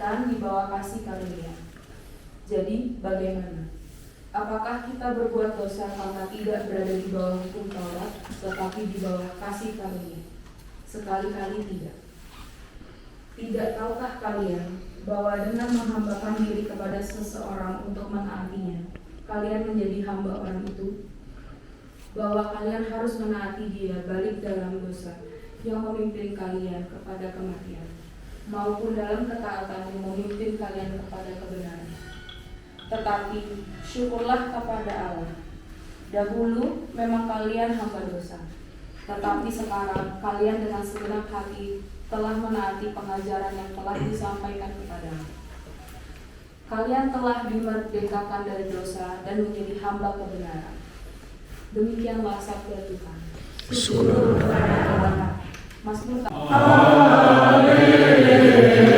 bukan di bawah kasih karunia. Jadi bagaimana? Apakah kita berbuat dosa karena tidak berada di bawah hukum Taurat, tetapi di bawah kasih karunia? Sekali-kali tidak. Tidak tahukah kalian bahwa dengan menghambakan diri kepada seseorang untuk menaatinya, kalian menjadi hamba orang itu? Bahwa kalian harus menaati dia balik dalam dosa yang memimpin kalian kepada kematian, maupun dalam ketaatan yang memimpin kalian kepada kebenaran. Tetapi syukurlah kepada Allah. Dahulu memang kalian hamba dosa, tetapi sekarang kalian dengan segenap hati telah menaati pengajaran yang telah disampaikan kepadamu. Kalian telah dimerdekakan dari dosa dan menjadi hamba kebenaran. Demikianlah sabda Tuhan. Syukur kepada Allah. Mazmur.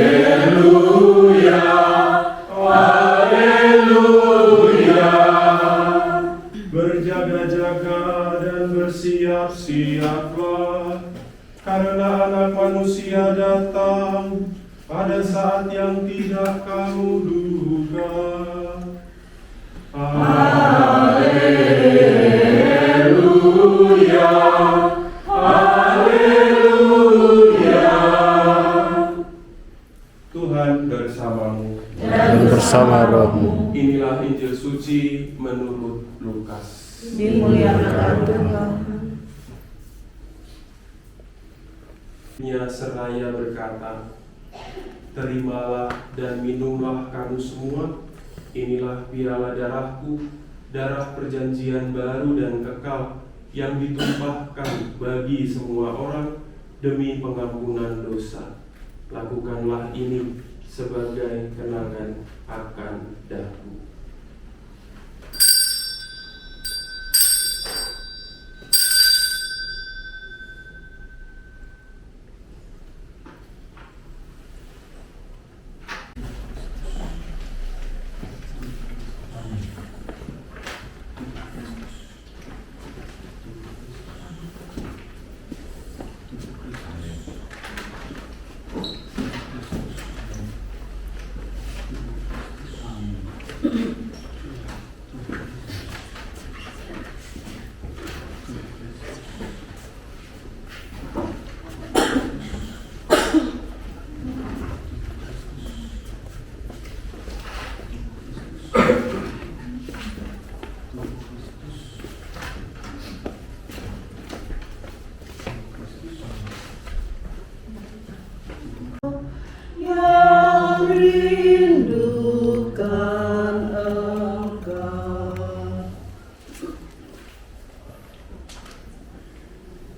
Haleluya, haleluya. Berjaga-jaga dan bersiap-siaplah, karena Anak Manusia datang pada saat yang tidak kamu duga. Haleluya, haleluya. Tuhan bersamamu dan bersama rohmu. Inilah Injil suci menurut Lukas. Dimuliakan Tuhan. Seraya berkata, terimalah dan minumlah kamu semua. Inilah piala darahku, darah perjanjian baru dan kekal, yang ditumpahkan bagi semua orang demi pengampunan dosa. Lakukanlah ini sebagai kenangan akan daku.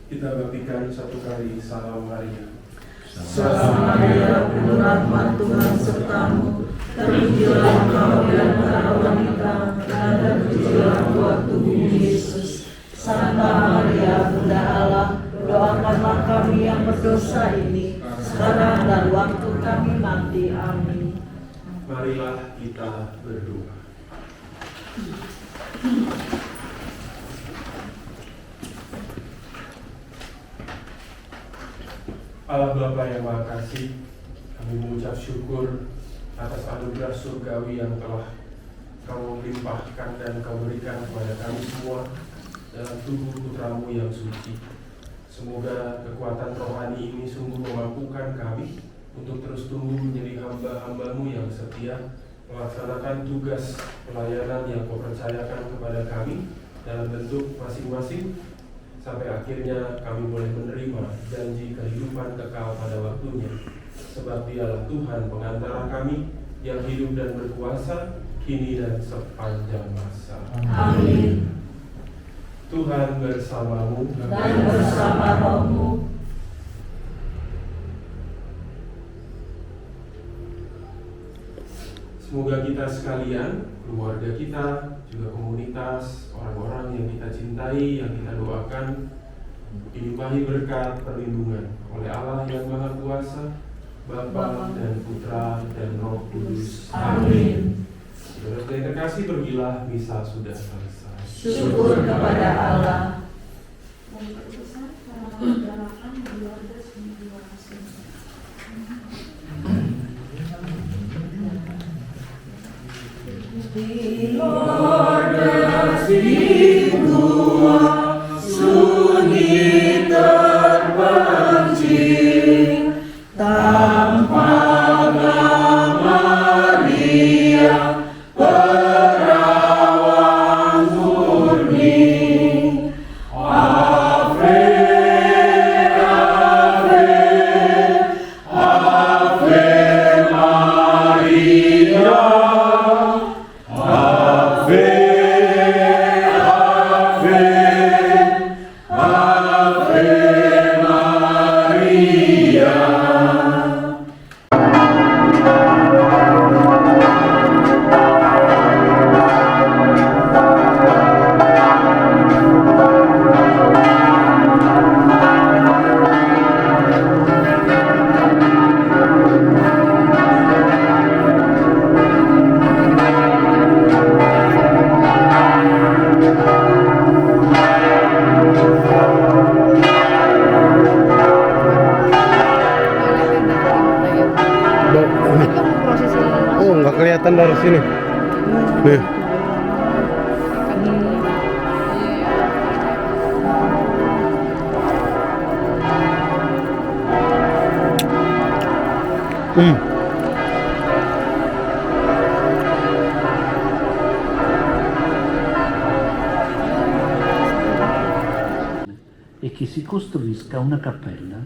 Kita baktikan satu kali salam Maria. Salam Maria, penuh rahmat Tuhan sertamu, terpujilah engkau di antara wanita, dan terpujilah buah tubuhmu Yesus. Santa Maria, Bunda Allah, doakanlah kami yang berdosa ini, sekarang dan waktu kami mati. Amin. Marilah kita berdoa. Allah Bapa yang Maha Kasih, kami mengucap syukur atas anugerah surgawi yang telah Kau limpahkan dan Kau berikan kepada kami semua dalam tubuh Putramu yang suci. Semoga kekuatan rohani ini sungguh memampukan kami untuk terus tumbuh menjadi hamba-hamba-Mu yang setia, melaksanakan tugas pelayanan yang Kau percayakan kepada kami dalam bentuk masing-masing, sampai akhirnya kami boleh menerima janji kehidupan kekal pada waktunya. Sebab Dialah Tuhan pengantara kami yang hidup dan berkuasa kini dan sepanjang masa. Amin. Tuhan bersamamu Dan bersama rohmu. Semoga kita sekalian, keluarga kita, juga komunitas, orang-orang yang kita cintai, yang kita doakan, dilimpahi berkat perlindungan oleh Allah yang Maha Kuasa, Bapa dan Putra dan Roh Kudus. Amin. Saudara yang terkasih, pergilah, misa sudah selesai. Syukur kepada Allah. Dan berusaha karena menggalakan keluarga semua. Oh, nggak kelihatan dari sini. Nih. E che si costruisca una cappella.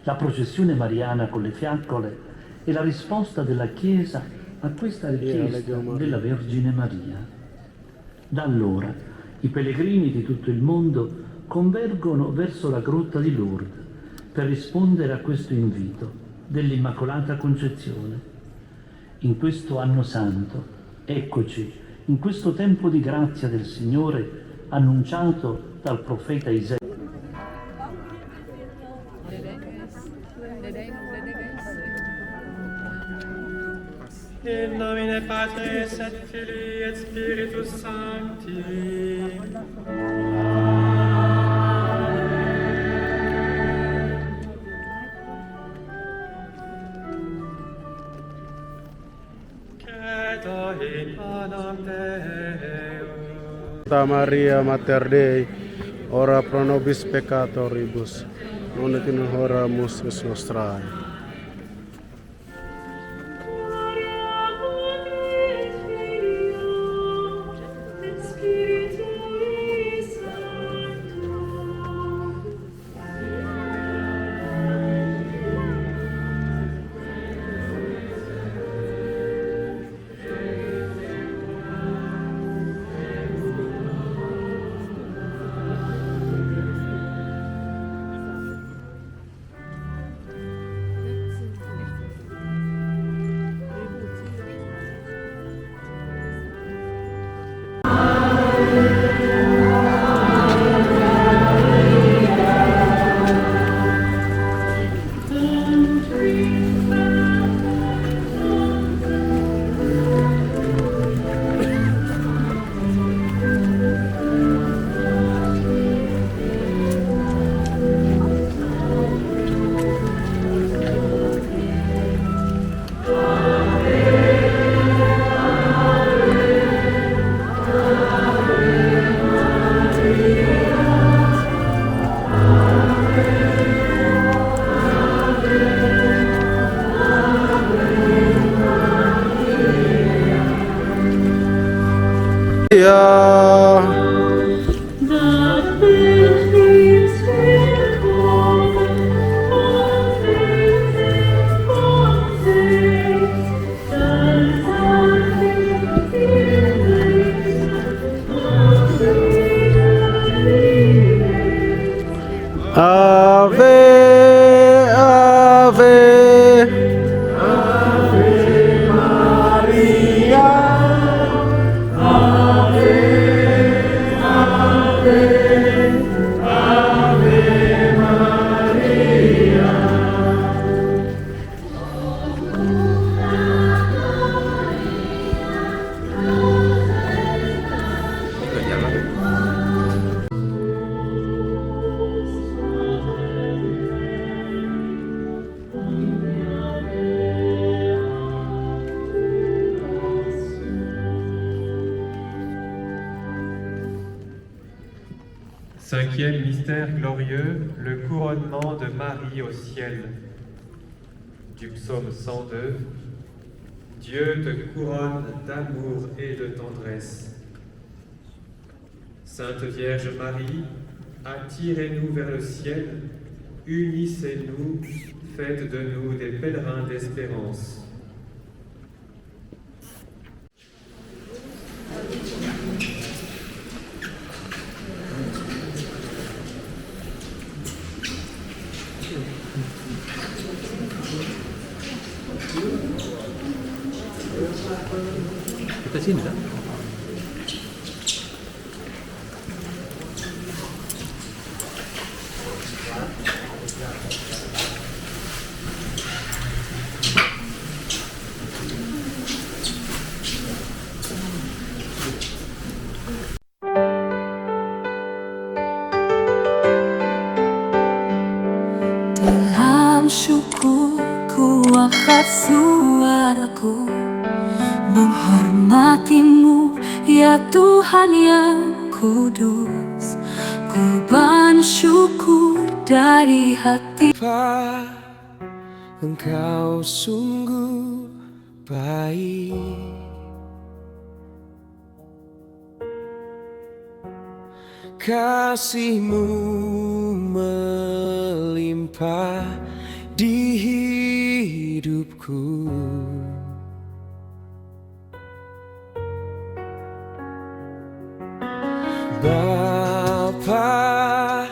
La processione mariana con le fiaccole è la risposta della Chiesa a questa richiesta della Vergine Maria. Da allora i pellegrini di tutto il mondo convergono verso la grotta di Lourdes per rispondere a questo invito dell'Immacolata Concezione. In questo anno santo, eccoci, in questo tempo di grazia del Signore annunciato dal profeta Isaia. In nomine Patris et Filii et Spiritus Sancti. Credo in anam Deum. Santa Maria Mater Dei, ora pro nobis peccatoribus, non et in hora mortis nostrae. Cinquième mystère glorieux, le couronnement de Marie au ciel. Du psaume 102, Dieu te couronne d'amour et de tendresse. Sainte Vierge Marie, attirez-nous vers le ciel, unissez-nous, faites de nous des pèlerins d'espérance. Kita sini kan? Dalam syukur ku angkat suaraku menghormati-Mu, ya Tuhan yang kudus. Ku bersyukur dari hati. Engkau sungguh baik, kasih-Mu melimpah di hidupku. Bapa,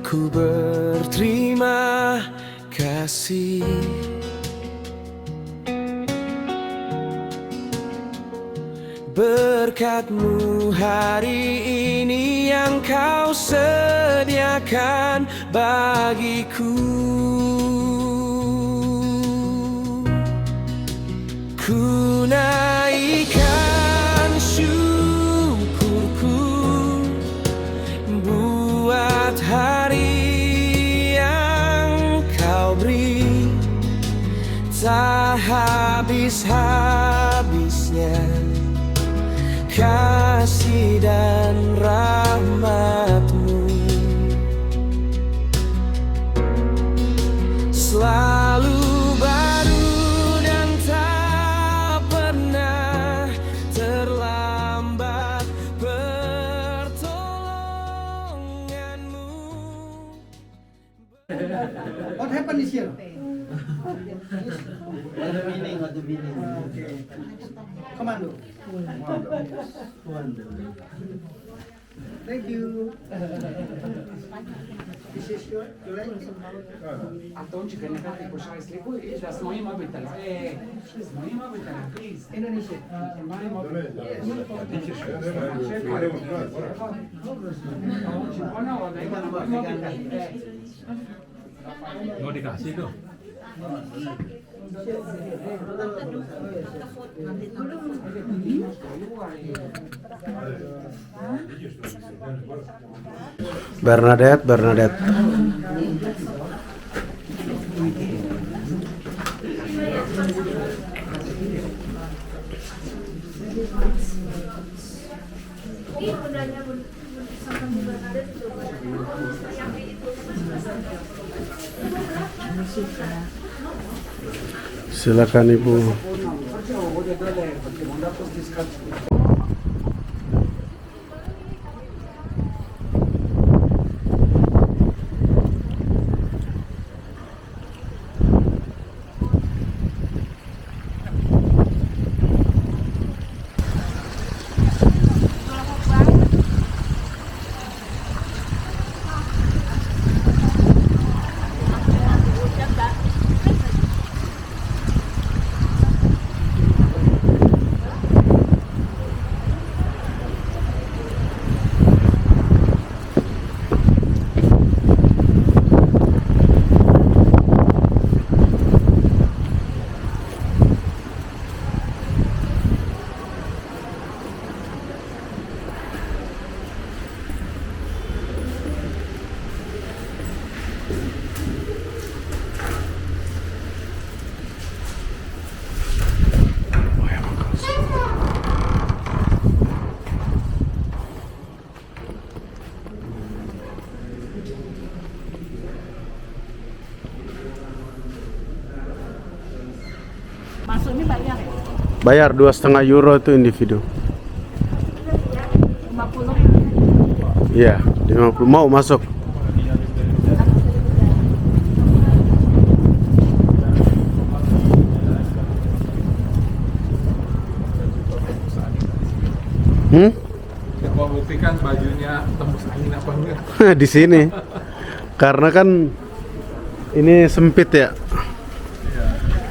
ku berterima kasih berkat-Mu hari ini yang Kau sediakan bagiku. Ku naikkan syukurku buat hari yang Kau beri, tak habis-habisnya kasih dan rahmat-Mu. Selalu baru dan tak pernah terlambat pertolongan-Mu. What happened this year? What the meaning? Okay. Commando. Thank you. This is your right? Indonesia. Mau dikasih tuh. Bernadette. Silakan Ibu. Bayar 2,5 euro itu individu. 50. Iya, 50. Mau masuk? Mau buktikan bajunya tembus angin apa enggak? Di sini. Karena kan ini sempit ya.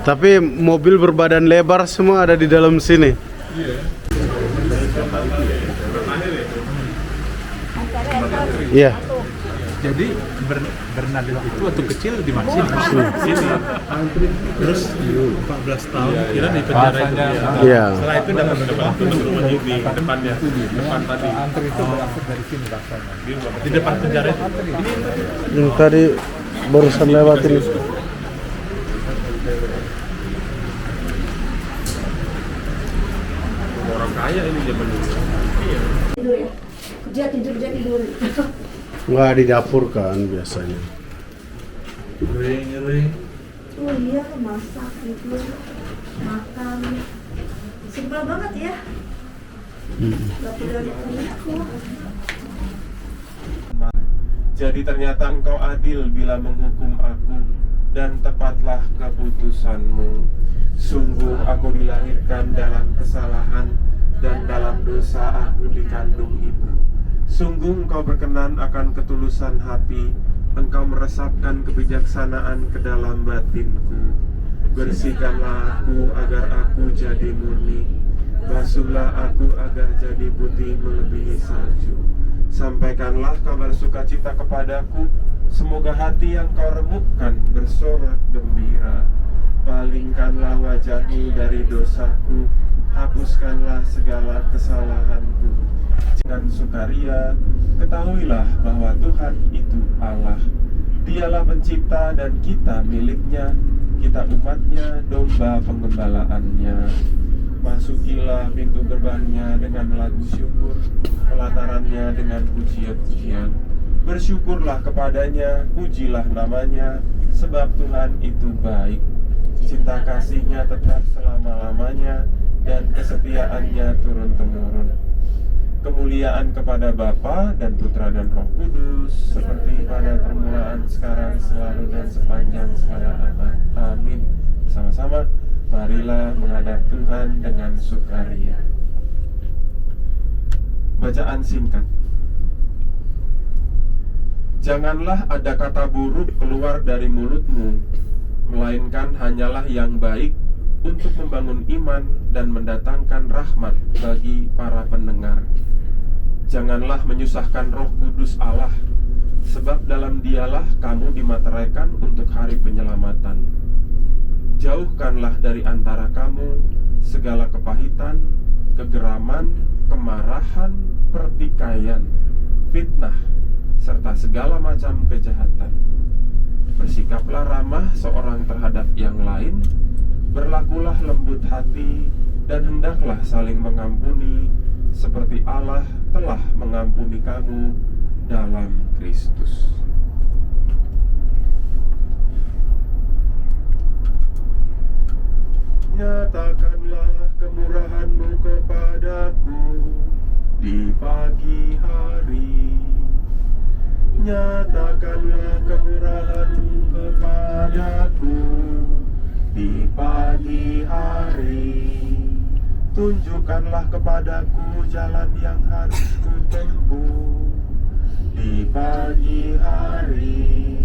Tapi mobil berbadan lebar semua ada di dalam sini. Iya. Jadi Bernadette itu waktu kecil di mana sih? Sini. Terus 14 tahun kira di penjara itu. Iya. Setelah itu dapat di depannya, depan tadi. Antri itu berasal dari sini rasanya. Di depan penjara itu. Yang tadi barusan lewat ini. Orang kaya ini zaman dulu. Tidur ya. Kerja tidur. Nggak di dapur kan biasanya. Ngeri. Oh iya, masak gitu, makan. Simpel banget ya. Gak perlu aku. Jadi ternyata engkau adil bila menghukum aku, dan tepatlah keputusanmu. Sungguh aku dilahirkan dalam kesalahan, dan dalam dosa aku dikandung ibu. Sungguh engkau berkenan akan ketulusan hati, engkau meresapkan kebijaksanaan ke dalam batinku. Bersihkanlah aku agar aku jadi murni, basuhlah aku agar jadi putih melebihi salju. Sampaikanlah kabar sukacita kepadaku, semoga hati yang kau remukkan bersorak gembira. Palingkanlah wajahmu dari dosaku, hapuskanlah segala kesalahanku. Dengan sukaria, ketahuilah bahwa Tuhan itu Allah. Dialah pencipta dan kita miliknya, kita umatnya, domba penggembalaannya. Masukilah pintu gerbangnya dengan lagu syukur, pelatarannya dengan pujian-pujian. Bersyukurlah kepadanya, pujilah namanya, sebab Tuhan itu baik. Cinta kasihnya tetap selama-lamanya, dan kesetiaannya turun-temurun. Kemuliaan kepada Bapa dan Putra dan Roh Kudus, seperti pada permulaan, sekarang, selalu, dan sepanjang segala abad. Amin. Bersama-sama, marilah menghadap Tuhan dengan sukaria. Bacaan singkat. Janganlah ada kata buruk keluar dari mulutmu, melainkan hanyalah yang baik untuk membangun iman dan mendatangkan rahmat bagi para pendengar. Janganlah menyusahkan Roh Kudus Allah, sebab dalam Dialah kamu dimateraikan untuk hari penyelamatan. Jauhkanlah dari antara kamu segala kepahitan, kegeraman, kemarahan, pertikaian, fitnah, serta segala macam kejahatan. Bersikaplah ramah seorang terhadap yang lain, berlakulah lembut hati, dan hendaklah saling mengampuni, seperti Allah telah mengampuni kamu dalam Kristus. Nyatakanlah kemurahan-Mu kepadaku di pagi hari. Nyatakanlah kemurahan-Mu kepadaku di pagi hari. Tunjukkanlah kepadaku jalan yang harus kutempuh di pagi hari.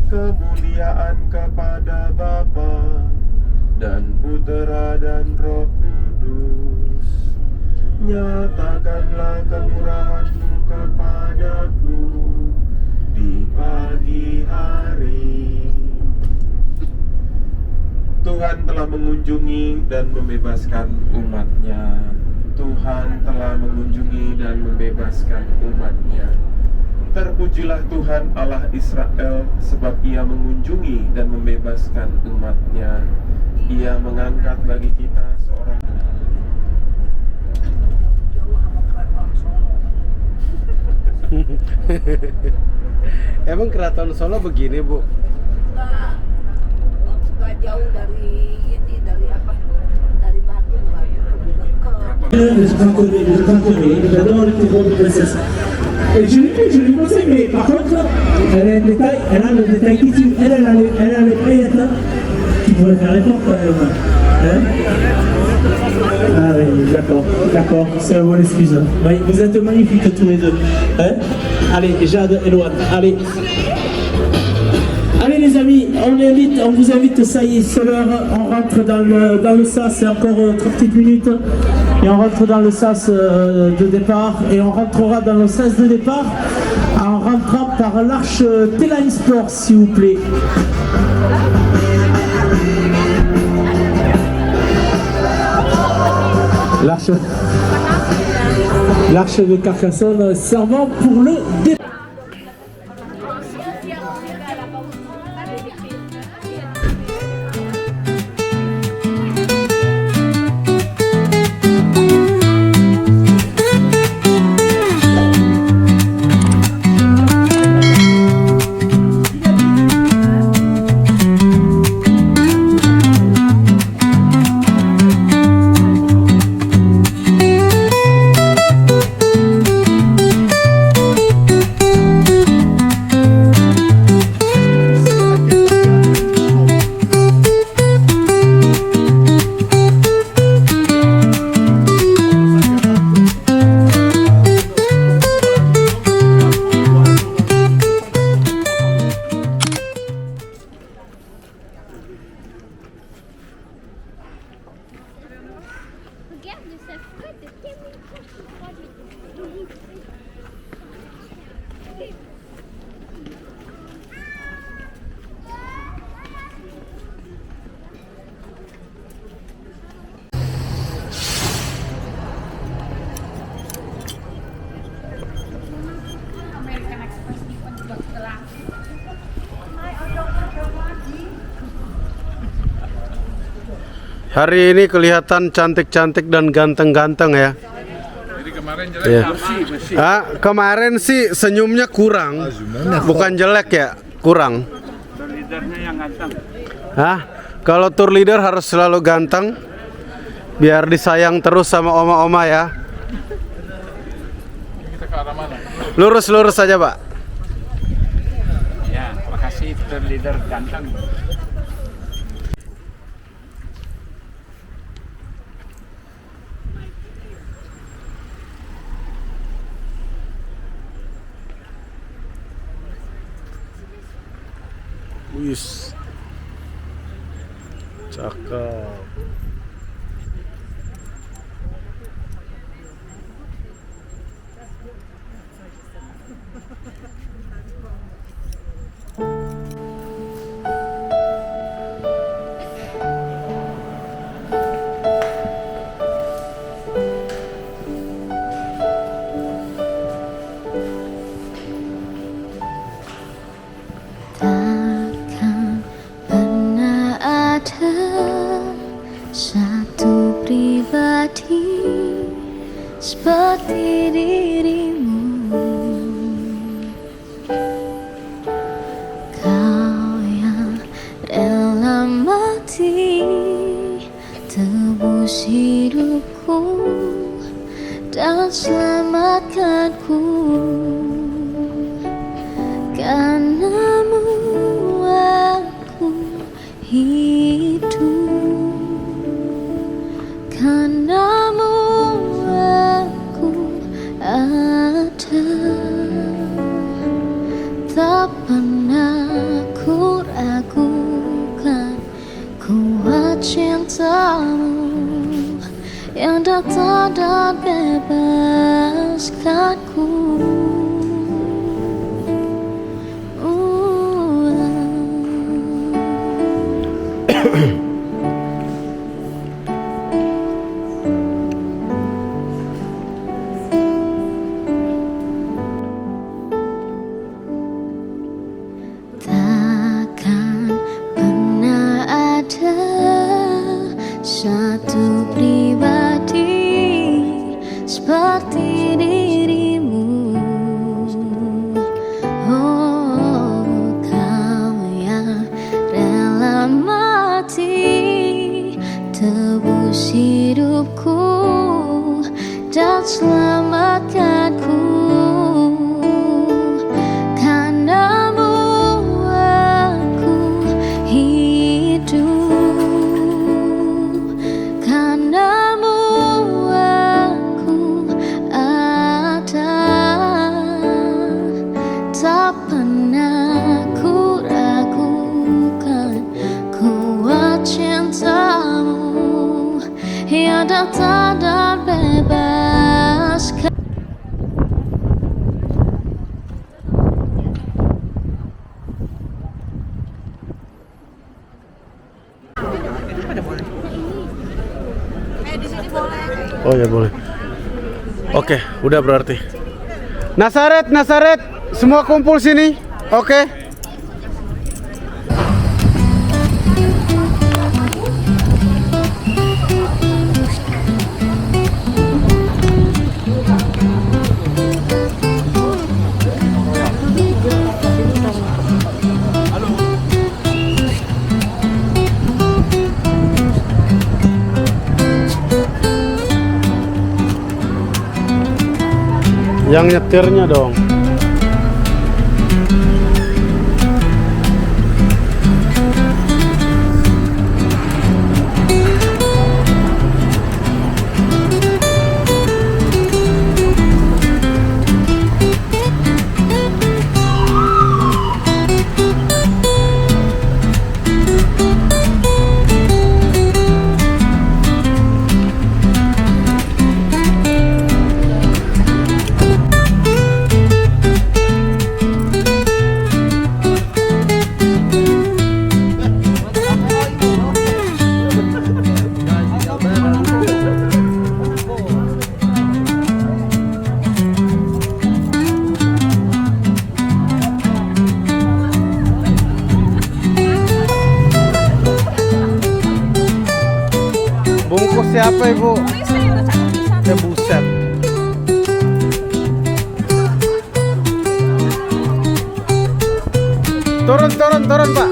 Kemuliaan kepada Bapa dan Putera dan Roh Kudus. Nyatakanlah kemurahan-Mu kepadaku di pagi hari. Tuhan telah mengunjungi dan membebaskan umat-Nya. Tuhan telah mengunjungi dan membebaskan umat-Nya. Terpujilah Tuhan Allah Israel, sebab Ia mengunjungi dan membebaskan umat-Nya. Ia mengangkat bagi kita seorang Emang Keraton Solo begini, Bu? Nggak jauh dari ini, dari apa? Dari Batu. J'adore les couronnes de princesse. Et je lui conseille, mais par contre, elle a le détail ici, elle a les paillettes là, qui pourrait faire l'effort quand même. Hein? Ah oui, d'accord, c'est la bonne excuse. Oui, vous êtes magnifiques tous les deux. Hein? Allez, Jade et Loane, allez. Allez les amis, on vous invite, ça y est, c'est l'heure, on rentre dans le sas, c'est encore 3 petites minutes, et on rentre dans le sas de départ, et on rentrera dans le sas de départ en rentrant par l'arche T-Line Sport, s'il vous plaît. L'arche de Carcassonne servant pour le départ. Hari ini kelihatan cantik-cantik dan ganteng-ganteng ya. Jadi kemarin jelek bersih. Kemarin sih senyumnya kurang, bukan jelek ya, kurang. Tour leadernya yang ganteng. Kalau tour leader harus selalu ganteng, biar disayang terus sama oma-oma ya. Kita ke arah mana? Lurus-lurus saja, Pak. Ya, makasih tour leader ganteng. Wis, cakep. Satu pribadi seperti dirimu, kau yang rela mati tebus hidupku dan selamatkanku. Karenamu aku hidup, karenamu aku ada. Tak pernah ku ragukan kuat cintamu yang datang dan bebaskanku. Takkan pernah ada satu pribadi seperti dirimu. Oh, kau yang rela mati tebus hidupku dan selamatkanku. Karenamu aku hidup, karenamu aku ada. Tak pernah ku ragukan kuat cintamu yang datang dan bebaskan. Oh ya boleh. Oke, udah berarti. Nazaret, Nazaret, semua kumpul sini. Oke. Yang nyetirnya dong. Bungkus siapa ibu? Ya buset. Turun, turun, turun pak.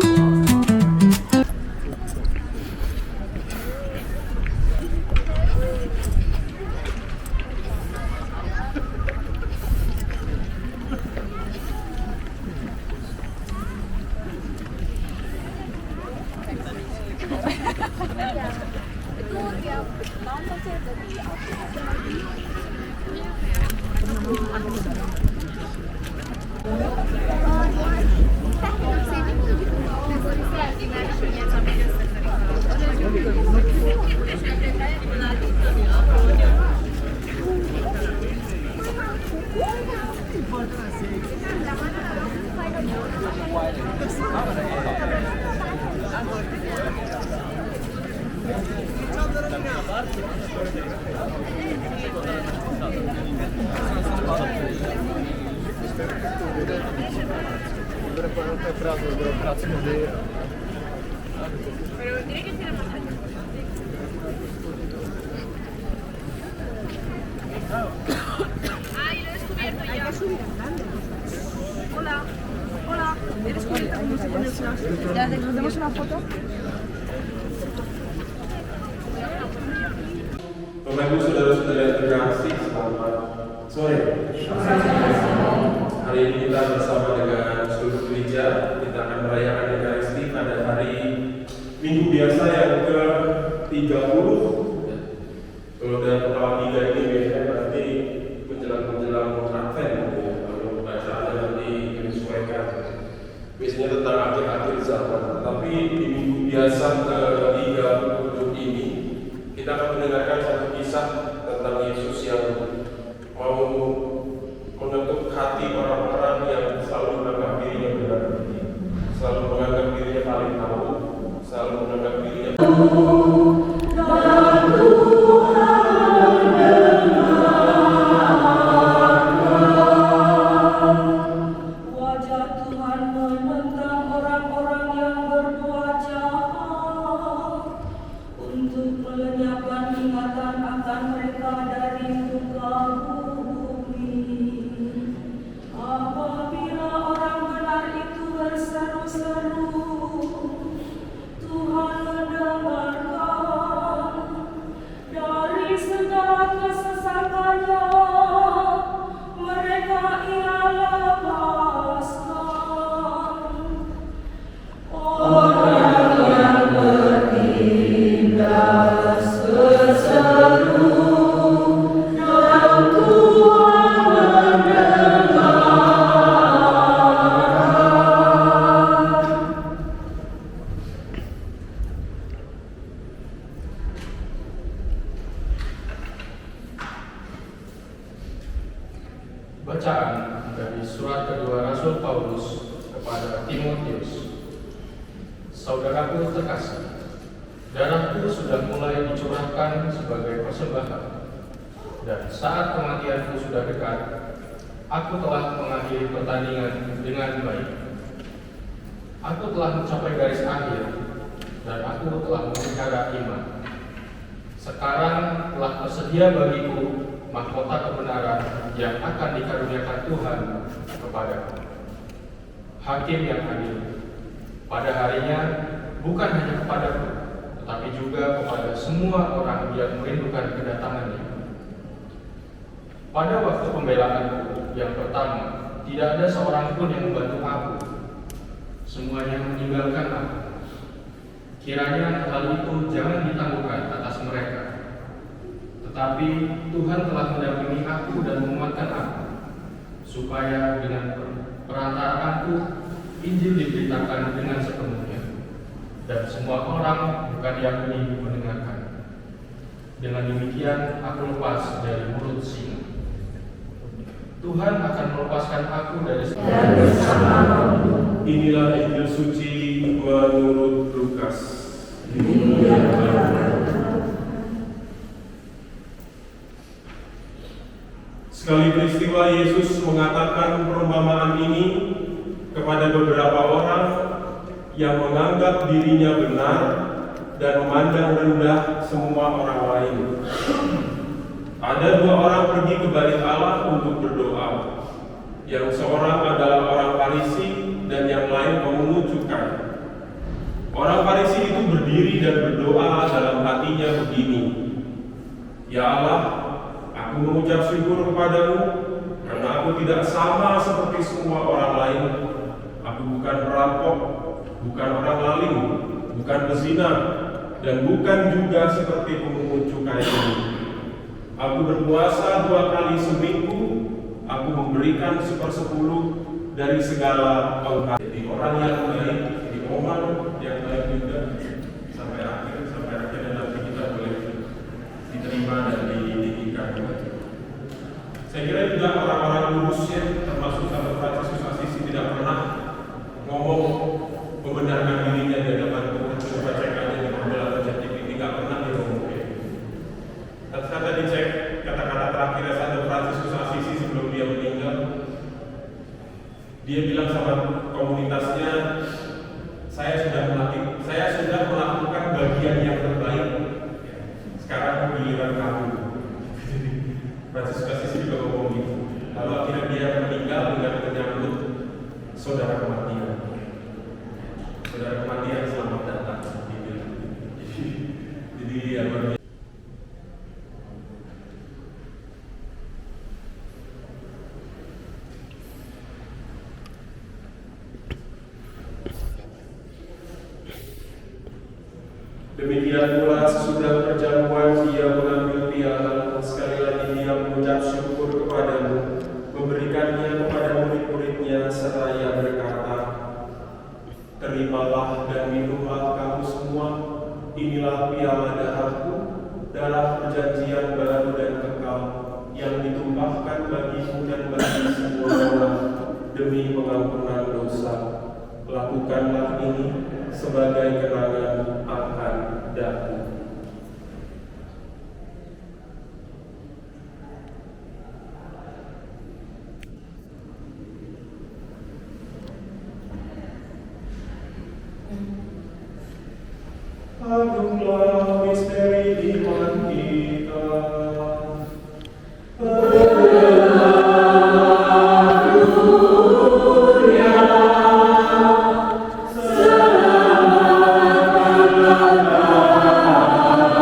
Hola, hola, ¿eres Julieta? ¿Ya nos hacemos una foto? Bapak Ibu saudara-saudara yang terkasih, selamat sore. Hari ini kita bersama dengan seluruh gereja, kita akan merayakan Ekaristi pada hari Minggu biasa yang ke-30. Kalau dalam kepala 3 ini biasanya berarti menjelang Advent, kalau bacaannya nanti menyesuaikan. Biasanya tentang akhir-akhir zaman. Tapi di Minggu biasa ke-30 ini kita akan mendengarkan satu kisah tentang Yesus yang mau mengetuk hati orang-orang yang selalu menganggap dirinya benar, selalu menganggap dirinya paling tahu, selalu menganggap dirinya Wajah Tuhan menentang orang-orang yang berbuat jahat untuk melenyapkan ingatan akan mereka dari muka bumi. Apabila orang benar itu berseru-seru, Tuhan mendengarkan. Dari segala kesesatan hanya mereka ia lepaskan. Orang yang bertindas berseru dan Tuhan mendengar. Bacaan dari surat kedua Rasul Paulus kepada Timotius. Saudaraku terkasih, darahku sudah mulai dicurahkan sebagai persembahan, dan saat kematianku sudah dekat, aku telah mengakhiri pertandingan dengan baik. Aku telah mencapai garis akhir, dan aku telah memelihara iman. Sekarang telah tersedia bagiku mahkota kebenaran yang akan dikaruniakan Tuhan kepadaku. Hakim yang adil, pada harinya bukan hanya kepadaku, tetapi juga kepada semua orang yang merindukan kedatangannya. Pada waktu pembelaanku yang pertama, tidak ada seorang pun yang membantu aku. Semuanya meninggalkan aku. Kiranya hal itu jangan ditangguhkan atas mereka. Tetapi Tuhan telah mendampingi aku dan menguatkan aku, supaya dengan perantaraanku Injil diberitakan dengan sepenuhnya, dan semua orang bukan Yahudi mendengarkan. Dengan demikian aku lepas dari mulut singa. Tuhan akan melepaskan aku dari Inilah Injil suci menurut Lukas. Sekali peristiwa Yesus mengatakan perumpamaan ini kepada beberapa orang yang menganggap dirinya benar dan memandang rendah semua orang lain. Ada dua orang pergi ke bait Allah untuk berdoa. Yang seorang adalah orang Farisi dan yang lain pemungut cukai. Orang Farisi itu berdiri dan berdoa dalam hatinya begini, "Ya Allah, aku mengucap syukur kepadamu karena aku tidak sama seperti semua orang lain. Aku bukan perampok, bukan orang lalim, bukan pezina, dan bukan juga seperti pemungut cukai ini. Aku berpuasa 2 kali seminggu, aku memberikan 1/10 dari segala pengkayaan." Jadi orang yang baik diomongan, yang baik juga sampai akhir dan nanti kita boleh diterima dan dididikan. Saya kira juga orang-orang lurusnya, termasuk Santo Fransiskus Assisi, tidak pernah ngomong membenarkan dirinya di hadapan Tuhan. Coba cek aja di Google atau ChatGPT, tidak pernah dia ngomong. Dan saya tadi cek kata-kata terakhir Santo Fransiskus Assisi sebelum dia meninggal. Dia bilang sama komunitasnya, saya sudah melakukan bagian yang terbaik. Sekarang giliran kamu. Fransiskus Assisi juga ngomong gitu. Lalu akhirnya dia meninggal dengan menyambut saudara kematian. Saudara kematian, selamat datang. Jadi dia demikian pula sesudah perjamuan dia mengambil piala, sekali lagi dia mengucap syukur kepadamu, memberikannya kepada murid-muridnya serta ia berkata, "Terimalah dan minumlah kamu semua, inilah piala darahku, darah perjanjian baru dan kekal, yang ditumpahkan bagimu dan bagi semua orang demi pengampunan dosa. Lakukanlah ini sebagai kenangan akan daku." Agunglah misteri iman kita. Selamatkanlah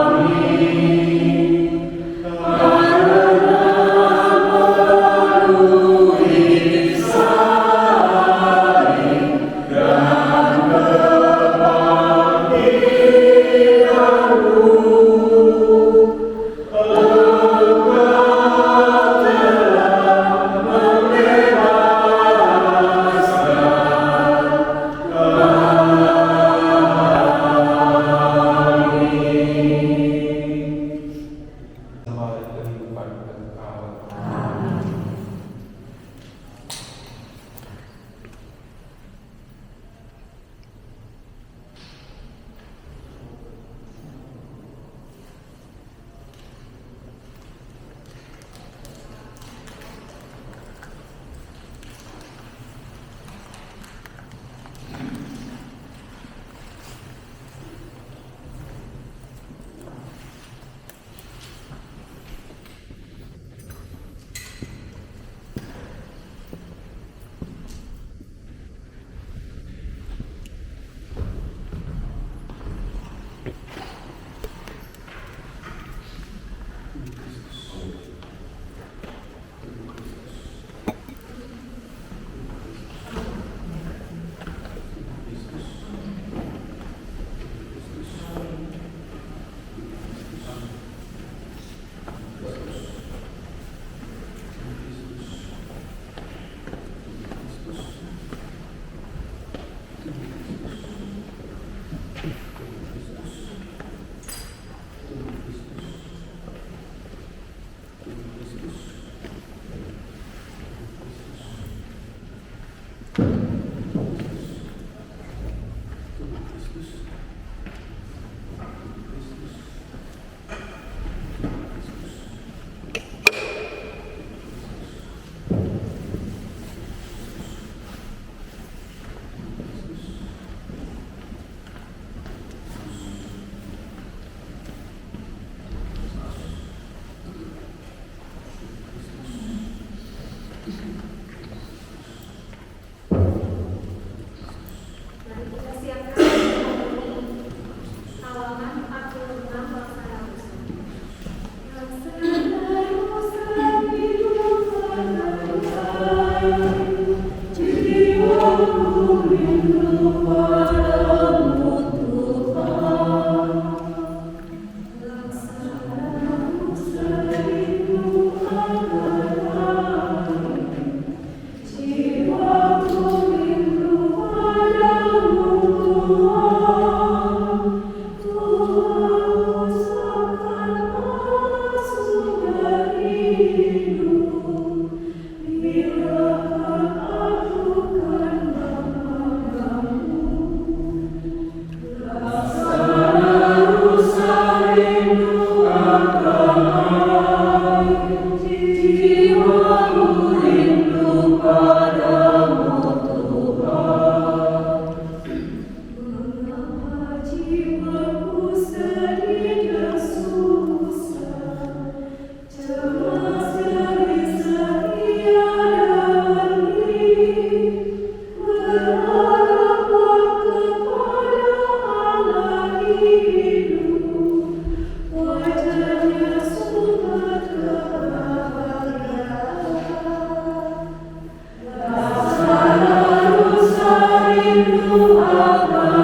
kami, karena Mari kita siapkan ini halaman 46 bangsa Ragusa. Yang seharusnya hidup berdamai, jiwaku rindu padamu Tuhan. Laksanamu serindu akan jiwaku rindu padamu Tuhan. Tuhan usahakan masuk dari hidup, bila aku kan memelangmu. Laksana rusa rindu akan air, jiwaku rindu padamu Tuhan. Mengapa jiwaku sedih dan susah, cemas gelisah tiada arti. Berharaplah kepada Allah hidup, wajahnya sumber kebahagiaan. Laksana rusa rindu akan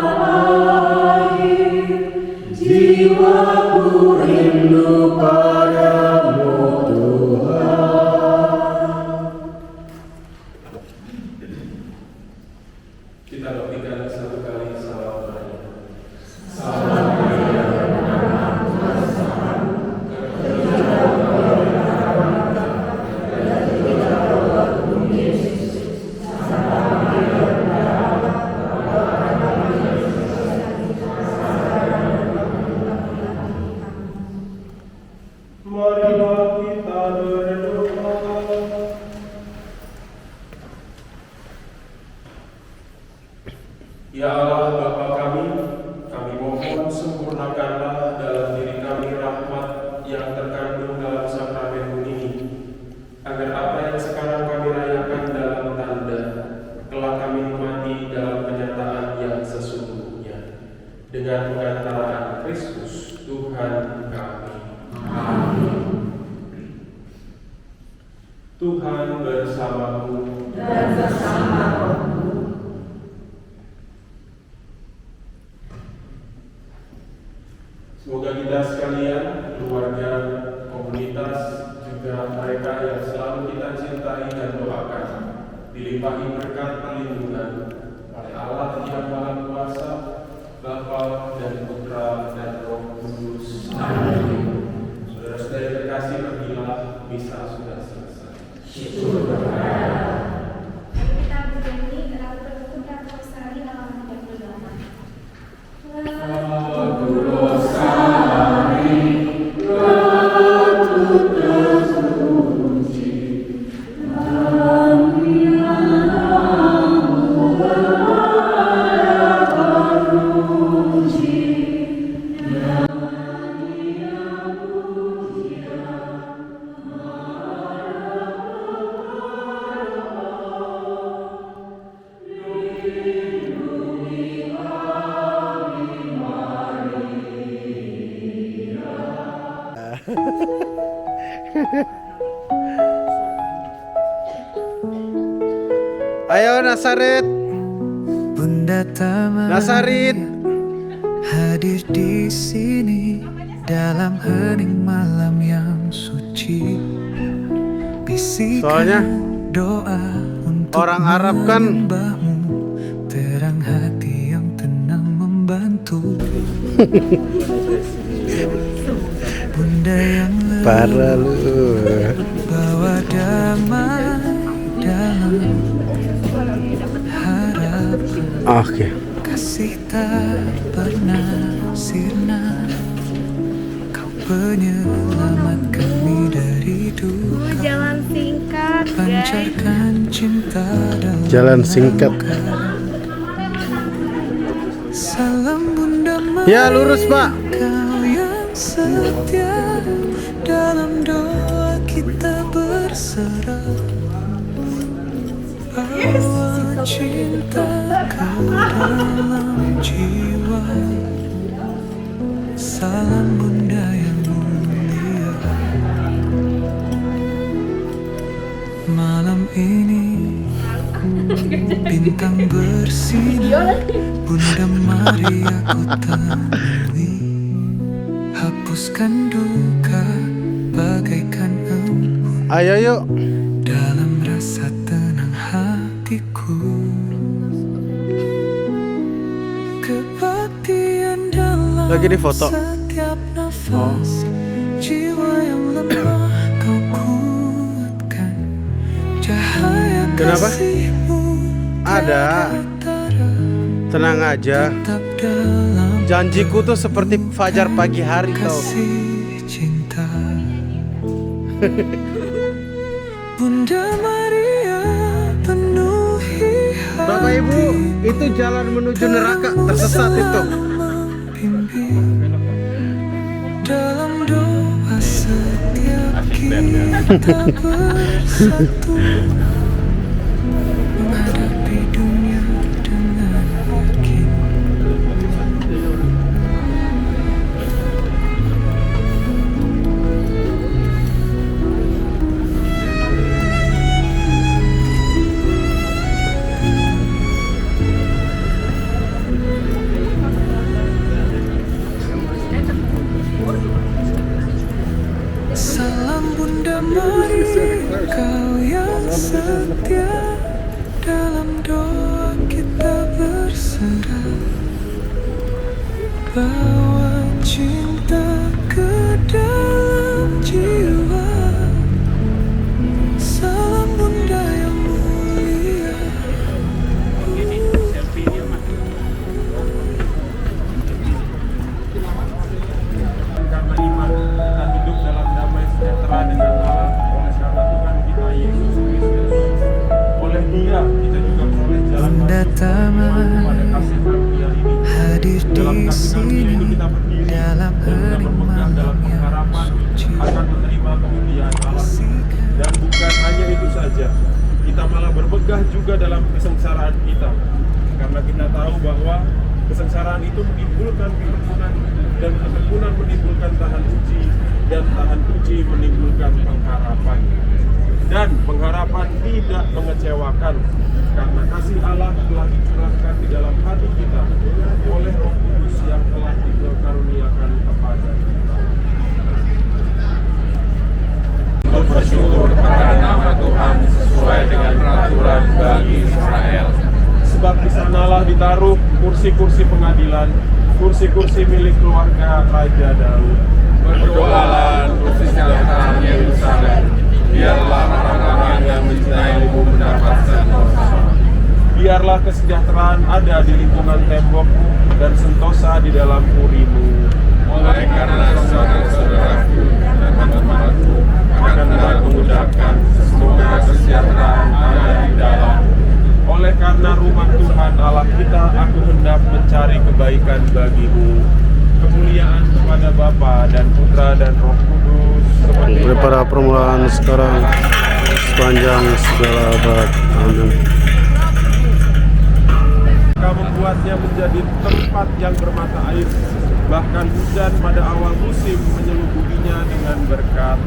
air, jiwaku rindu padamu Tuhan. Kita berikan satu kali salam Maria. Marilah kita berdoa. Ya Allah Bapa kami mohon sempurnakanlah dalam diri kami rahmat yang terkandung dalam sakramen ini, agar apa yang sekarang kami rayakan dalam tanda, kelak kami nikmati dalam kenyataan yang sesungguhnya, dengan pengantaraan Kristus Tuhan kami. Amin. Tuhan bersamamu Dan bersama rohmu. Semoga kita sekalian, keluarga, komunitas, juga mereka yang selalu kita cintai dan doakan, dilimpahi berkat perlindungan oleh Allah yang Maha Kuasa, Bapa dan Putra dan Roh Kudus. Amin. Saudara-saudara yang terkasih, pergilah, misa sudah selesai. Kita bernyanyi lagu berikutnya Rosari halaman 38. Lagu Rosari, ratu terpuji, kami anakmu berharap memuji, nyanyi yang pujian, Ayo Nasaret. Bunda Tama Nasarit hadir di sini dalam hening malam yang suci. Bisikan Soalnya doa untuk orang Arab kan menyembahmu, terang hati yang tenang membantu. Bunda yang parah lu. bawa damai dalam harapan. Oke. Kasih tak pernah sirna, Kau penyelamat kami dari duka. Jalan singkat, guys. Pancarkan cinta dalam Jalan singkat. duka. Salam Bunda Maria, Ya lurus Pak. Kau yang setia, dalam doa kita berserah. cintaku dalam jiwa. Salam Bunda yang mulia. Malam ini bintang bersinar, Bunda Maria ku temui. Hapuskan duka bagaikan embun. Ayo yuk. Dalam rasa tenang hatiku. Kebaktian dalam Lagi di foto. setiap nafas. Jiwa yang lemah kau kuatkan. Cahaya Kenapa? kasihmu Ada. Tenang aja. Janjiku tuh seperti fajar pagi hari tau. kasih cinta. Bunda Maria penuhi hati. Bapak Ibu, itu jalan menuju neraka, tersesat itu. Dalam doa setiap kita bersatu, menghadapi dunia dengan yakin. Salam Bunda Maria, kau yang setia. Dalam doa kita berserah, bawa cinta ke dalam jiwa. Salam Bunda yang mulia. Karena iman kita hidup dalam damai sejahtera dengan Allah oleh karena Tuhan kita Yesus Kristus. Oleh Dia kita juga beroleh jalan Bunda Taman pada kasih karunia ini. hadir Dalam di kasih karunia itu sini kita berdiri dalam dan kita hening berpegang dalam malam yang pengharapan suci. akan menerima kemuliaan Allah. Dan bukan hanya itu saja, kita malah berpegah juga dalam kesengsaraan kita, karena kita tahu bahwa kesengsaraan itu menimbulkan ketekunan, dan ketekunan menimbulkan tahan uji, dan tahan uji menimbulkan pengharapan. Dan pengharapan tidak mengecewakan, karena kasih Allah telah dicurahkan di dalam hati kita oleh Roh Kudus yang telah dikaruniakan kepada kita. Bersyukur kepada nama Tuhan sesuai dengan peraturan bagi Israel. Sebab di sanalah ditaruh kursi-kursi pengadilan, kursi-kursi milik keluarga Raja Daud. Berdoalah untuk kesejahteraan Yerusalem, biarlah orang-orang yang mencintaimu mendapat sentosa. Biarlah kesejahteraan ada di lingkungan tembokmu dan sentosa di dalam purimu. Oleh karena saudara-saudaraku dan teman-temanku akan mengudahkan, semoga kesejahteraan ada di dalam. Oleh karena rumah Tuhan Allah kita, aku hendak mencari kebaikan bagimu. Kemuliaan kepada Bapa dan Putra dan Roh Kudus, seperti Daripada permulaan sekarang sepanjang segala abad. Amin. Kau membuatnya menjadi tempat yang bermata air, bahkan hujan pada awal musim menyelubuhinya dengan berkat.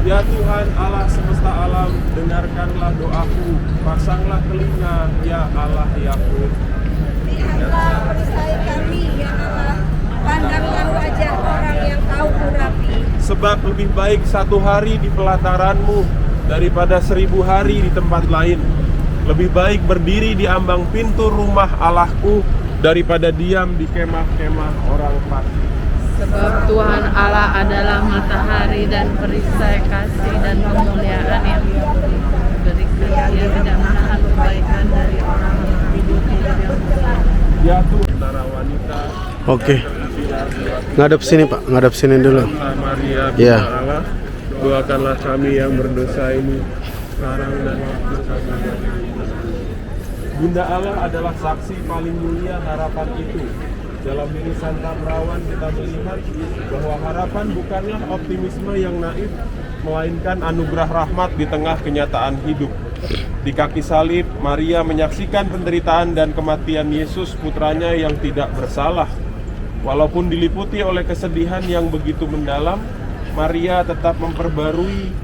Ya Tuhan Allah semesta alam, dengarkanlah doaku, pasanglah telinga, ya Allah Yakub. Lihatlah perisai kami, ya Allah. Pandanglah wajah orang yang kau urapi. Sebab lebih baik 1 hari di pelataranmu daripada 1000 hari di tempat lain. Lebih baik berdiri di ambang pintu rumah Allahku daripada diam di kemah-kemah orang fasik. Sebab Tuhan Allah adalah matahari dan perisai kasih dan kemuliaan yang berikan. Dia tidak menahan kebaikan dari orang-orang hidup yang mulia. Ya Tuhan, para wanita. Oke. Ngadep sini Pak, ngadep sini dulu. Maria, Ya. Allah, doakanlah kami yang berdosa ini sekarang dan waktu kami mati. Bunda Allah adalah saksi paling mulia harapan itu. Dalam diri Santa Perawan kita melihat bahwa harapan bukanlah optimisme yang naif, melainkan anugerah rahmat di tengah kenyataan hidup. Di kaki salib, Maria menyaksikan penderitaan dan kematian Yesus, putranya yang tidak bersalah. Walaupun diliputi oleh kesedihan yang begitu mendalam, Maria tetap memperbarui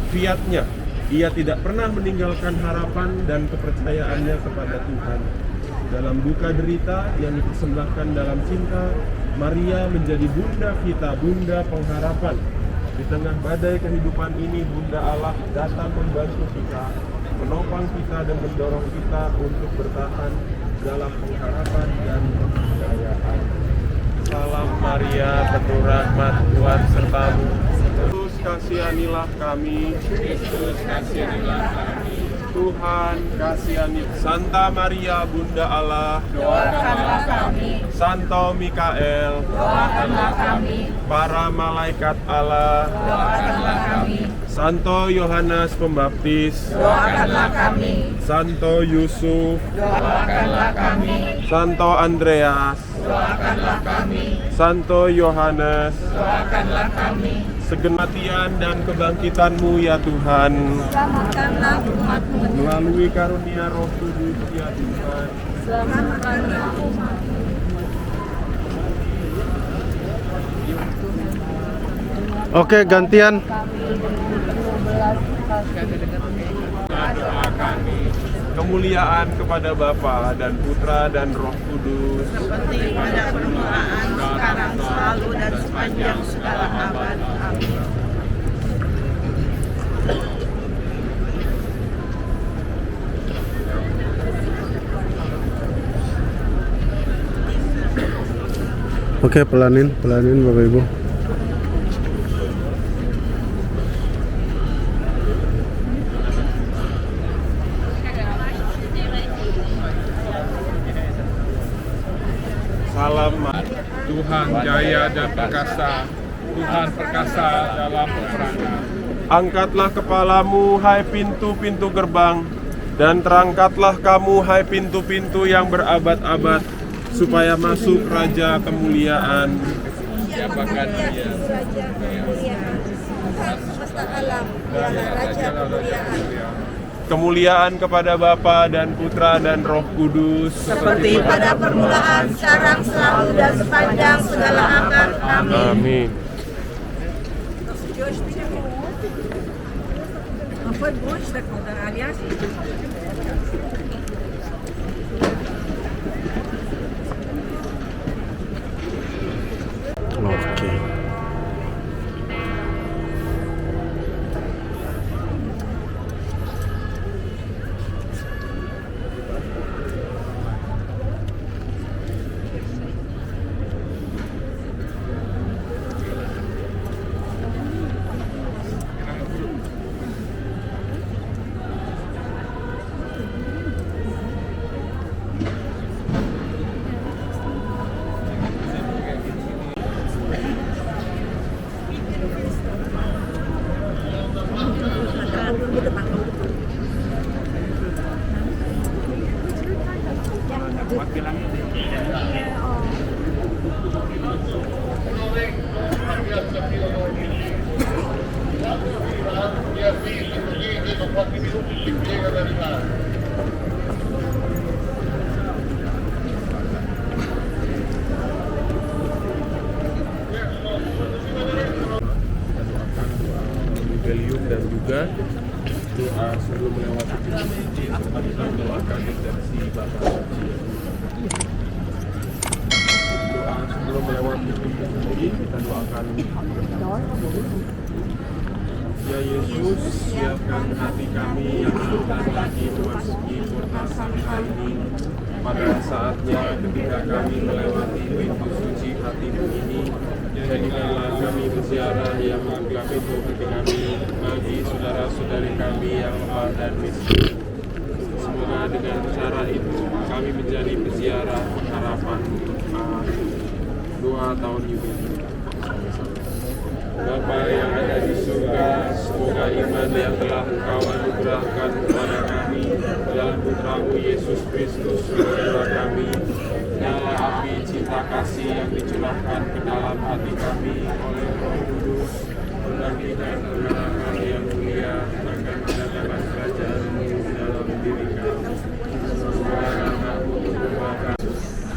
fiat-Nya. Ia tidak pernah meninggalkan harapan dan kepercayaannya kepada Tuhan. Dalam duka derita yang dipersembahkan dalam cinta, Maria menjadi bunda kita, bunda pengharapan. Di tengah badai kehidupan ini, Bunda Allah datang membantu kita, menopang kita dan mendorong kita untuk bertahan dalam pengharapan dan kepercayaan. Salam Maria, penuh rahmat, Tuhan sertamu. Kristus kasihanilah kami. Kristus kasihanilah kami. Tuhan kasihani. Santa Maria Bunda Allah, doakanlah kami. Santo Mikael, Doakanlah kami. Para malaikat Allah, Doakanlah kami. Santo Yohanes Pembaptis, Doakanlah kami. Santo Yusuf, Doakanlah kami. Santo Andreas, Doakanlah kami. Santo Yohanes, Doakanlah kami. Kematian dan kebangkitan-Mu ya Tuhan, Selamatkanlah umat-Mu. melalui karunia Roh Kudus ya Tuhan. Selamatkanlah umat. Oke, gantian. Doa kami. Kemuliaan kepada Bapa dan Putra dan Roh Kudus, seperti pada permulaan, sekarang, selalu, dan sepanjang segala abad. Amin. Oke, pelanin Bapak Ibu. salam Tuhan jaya dan perkasa, Tuhan perkasa dalam peperangan. Angkatlah kepalamu, hai pintu-pintu gerbang, dan terangkatlah kamu, hai pintu-pintu yang berabad-abad, supaya masuk Raja kemuliaan. Siapakah dia? Raja kemuliaan, Tuhan semesta alam, dialah Raja kemuliaan. Kemuliaan kepada Bapa dan Putra dan Roh Kudus, seperti pada permulaan, sekarang, selalu, dan sepanjang segala abad. Amin. Amin. Oke. Evangelium dan juga doa sebelum melewati pintu suci, tempat kita mendoakan intensi Bapa suci. Doa sebelum melewati pintu suci, kita doakan. Ya Yesus, siapkan hati kami yang sebentar lagi memasuki portal surga ini. Pada saatnya ketika kami melewati pintu suci hati-Mu ini, jadikanlah kami berziarah yang membuka pintu hati kami bagi saudara-saudari kami yang lemah dan miskin. Semoga dengan cara itu kami menjadi peziarah harapan doa tahun Yubile. Bapa yang ada di surga, semoga iman yang telah Engkau anugerahkan kepada kami dalam Putra-Mu Yesus Kristus menurut kami, nyala api cinta kasih yang dicurahkan ke dalam hati kami oleh Roh Kudus, membangkitkan kebenaran mulia bagaimana lepas kerajaan-Mu dalam diri kami. Tuhan anakmu Tuhan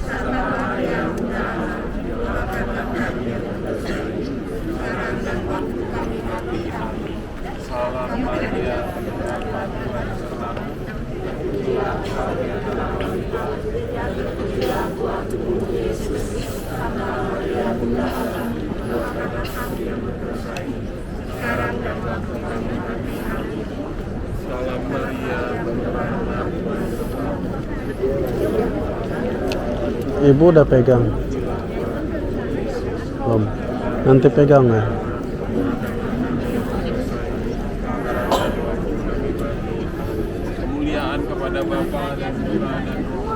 sama Maria Bunda, doakanlah kami yang berdosa, sekarang dan waktu kami mati. Amin. Salam Maria, penuh rahmat, Tuhan sertamu. Terpujilah engkau di antara wanita, dan terpujilah buah tubuhmu Yesus. Santa Maria Bunda Allah, doakanlah kami yang berdosa, sekarang dan waktu kami mati. Amin. Salam Maria, penuh rahmat, Tuhan sertamu. Ibu udah pegang? Belum. Nanti pegang ya. Kemuliaan kepada Bapa dan Putra dan Roh.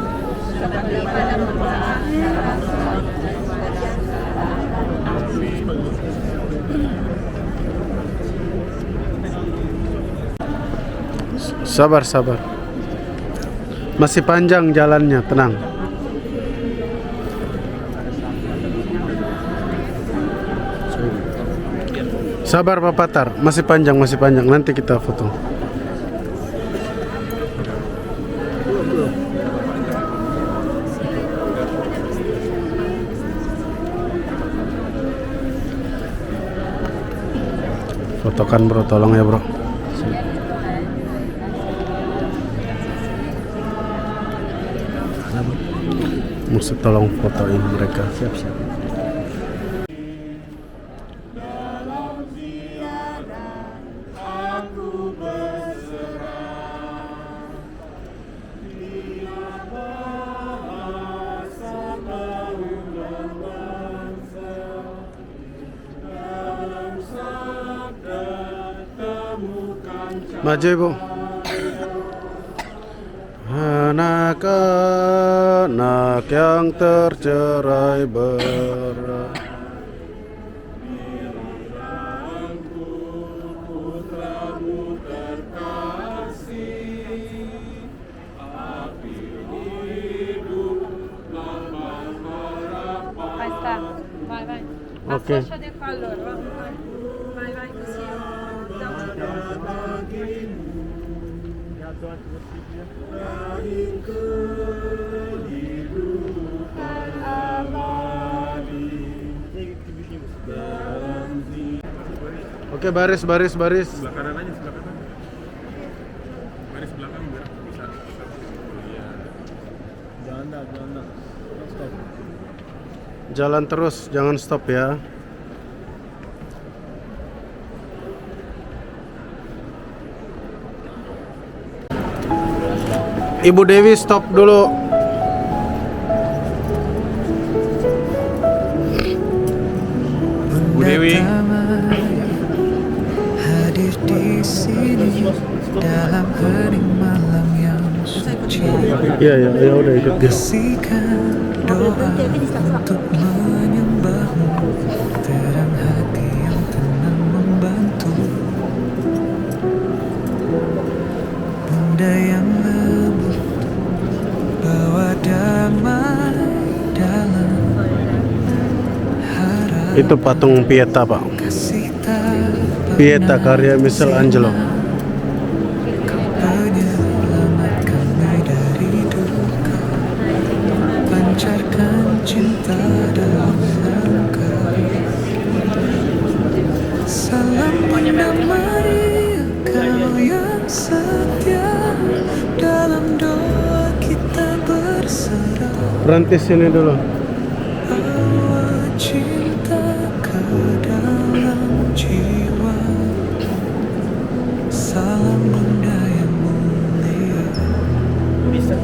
Amin. Sabar, sabar. Masih panjang jalannya, tenang. Sabar Pak Patar, masih panjang, nanti kita foto. Fotokan bro, tolong ya bro. Mesti tolong fotoin mereka. Siap-siap. Maju ibu. Anak-anak yang tercerai berai, oke. Oke, baris. Sebelah kanan aja, sebelah kanan. Baris belakang biar bisa. Iya. Jangan stop. Jalan terus, jangan stop ya. Ibu Dewi stop dulu. Bu Dewi. Hadir di sini dalam hening malam yang suci. Iya, udah ikut dia. Kasihkan doa untuk menyembahmu, terang hati yang tenang membantu. Bunda yang lembut, bawa damai dalam harapan. Itu patung Pieta, Pak. Pieta karya Michelangelo. Penyelamat kami dari duka, pancarkan cinta dalam langkah. Salam Bunda Maria, kau yang setia, dalam doa kita berserah. Berhenti sini dulu. Bawa cinta ke dalam jiwa. Salam Bunda yang mulia. Bisa.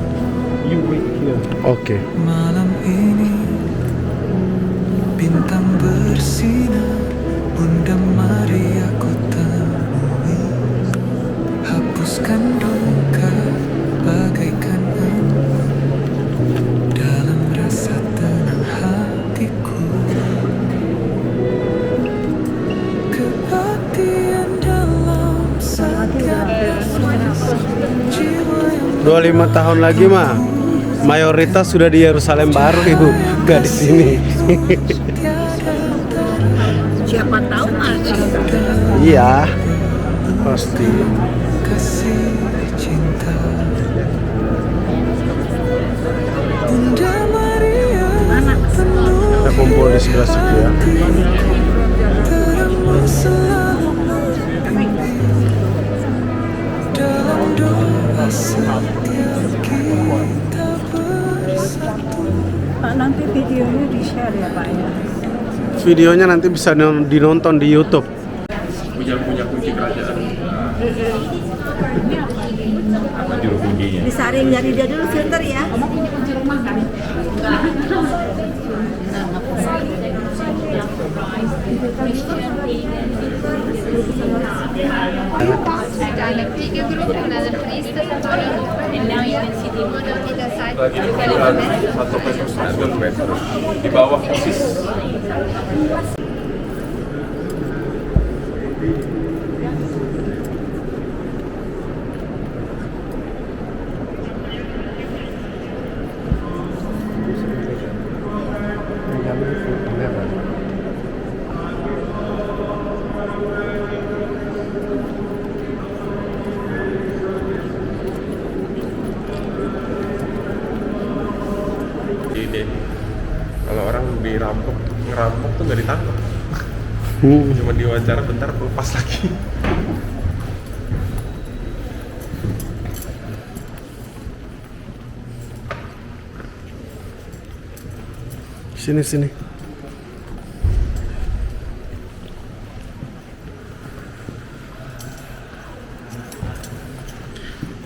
You wait here. Oke. Malam ini bintang bersinar, Bunda Maria ku temui. Hapuskan duka bagaikan embun dalam rasa tenang hatiku. Kebaktian dalam setiap nafas jiwa yang 25 tahun lagi mah mayoritas sudah di Yerusalem Baru, Ibu. Gak di sini. Siapa tahu masih. Iya. Pasti. kasih cinta Bunda Maria penuh Kita kumpul di sebelah situ ya. terangmu selalu membimbing dalam doa setiap kita bersatu. Pak, nanti videonya di-share ya Pak ya? Videonya nanti bisa dinonton di YouTube. Punya kunci kerajaan. Apa juru kuncinya? Disaring dari dia dulu sebentar ya. Kamu punya kunci rumah kan? Lagi di bulan 1 Petrus 1 di bawah persis. Ide kalau orang ngerampok tuh nggak ditangkap, cuma diwawancara bentar lepas lagi. Sini.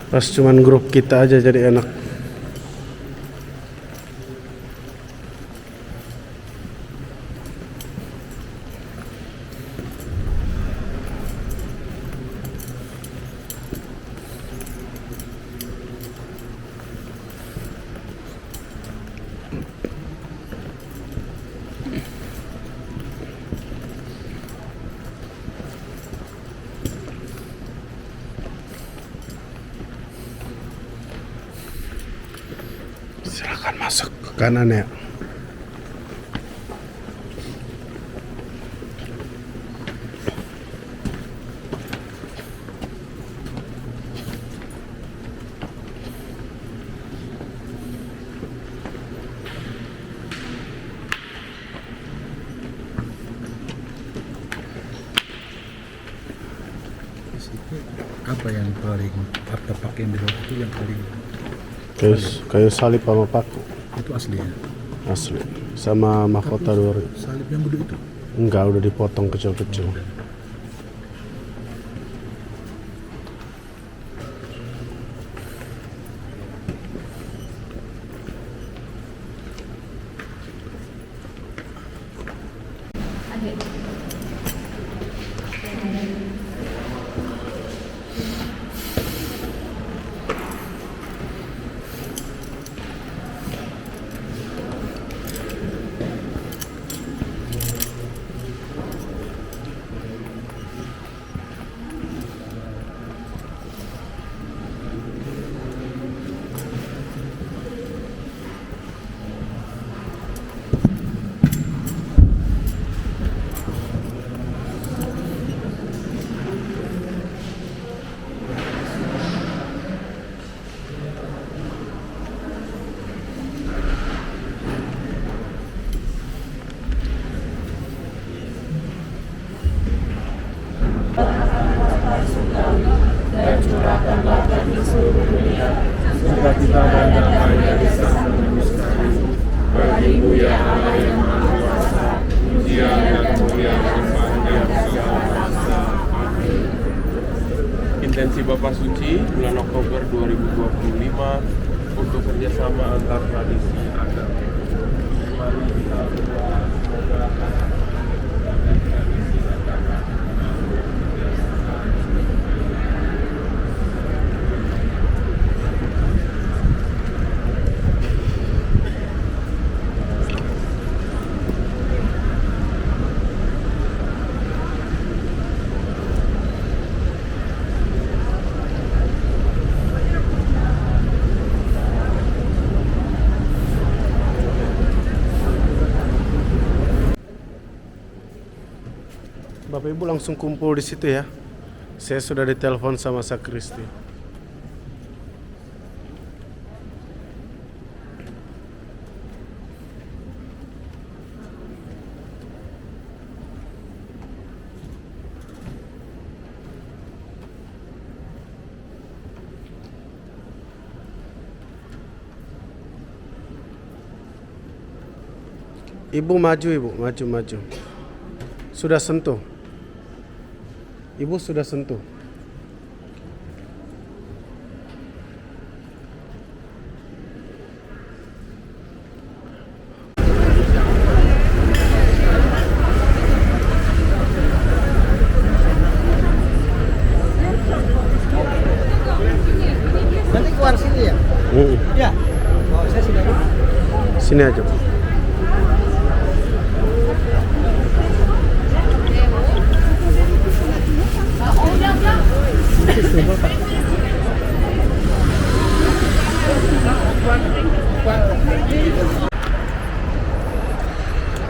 Pas cuman grup kita aja jadi enak. Silakan masuk ke kanan ya. Apa yang paling artefak yang dibawa itu yang paling Kayu salib sama paku. itu asli ya? Asli. Sama mahkota duri. Salib yang gede itu? Enggak, udah dipotong kecil-kecil. Sukacita dan damai dari Sang Penebus kami. Bagimu ya Allah yang Maha Kuasa, pujian dan kemuliaan sepanjang segala masa. Amin. Intensi Bapak Suci bulan Oktober 2025 untuk kerjasama antar tradisi agama. Mari kita berdoa semoga tradisi agama Bapak Ibu langsung kumpul di situ ya. Saya sudah ditelepon sama sakristi. Ibu maju, ibu maju. Sudah sentuh. Ibu sudah sentuh. Nanti keluar sini ya? Ya. Oh, saya sudah. Sini aja.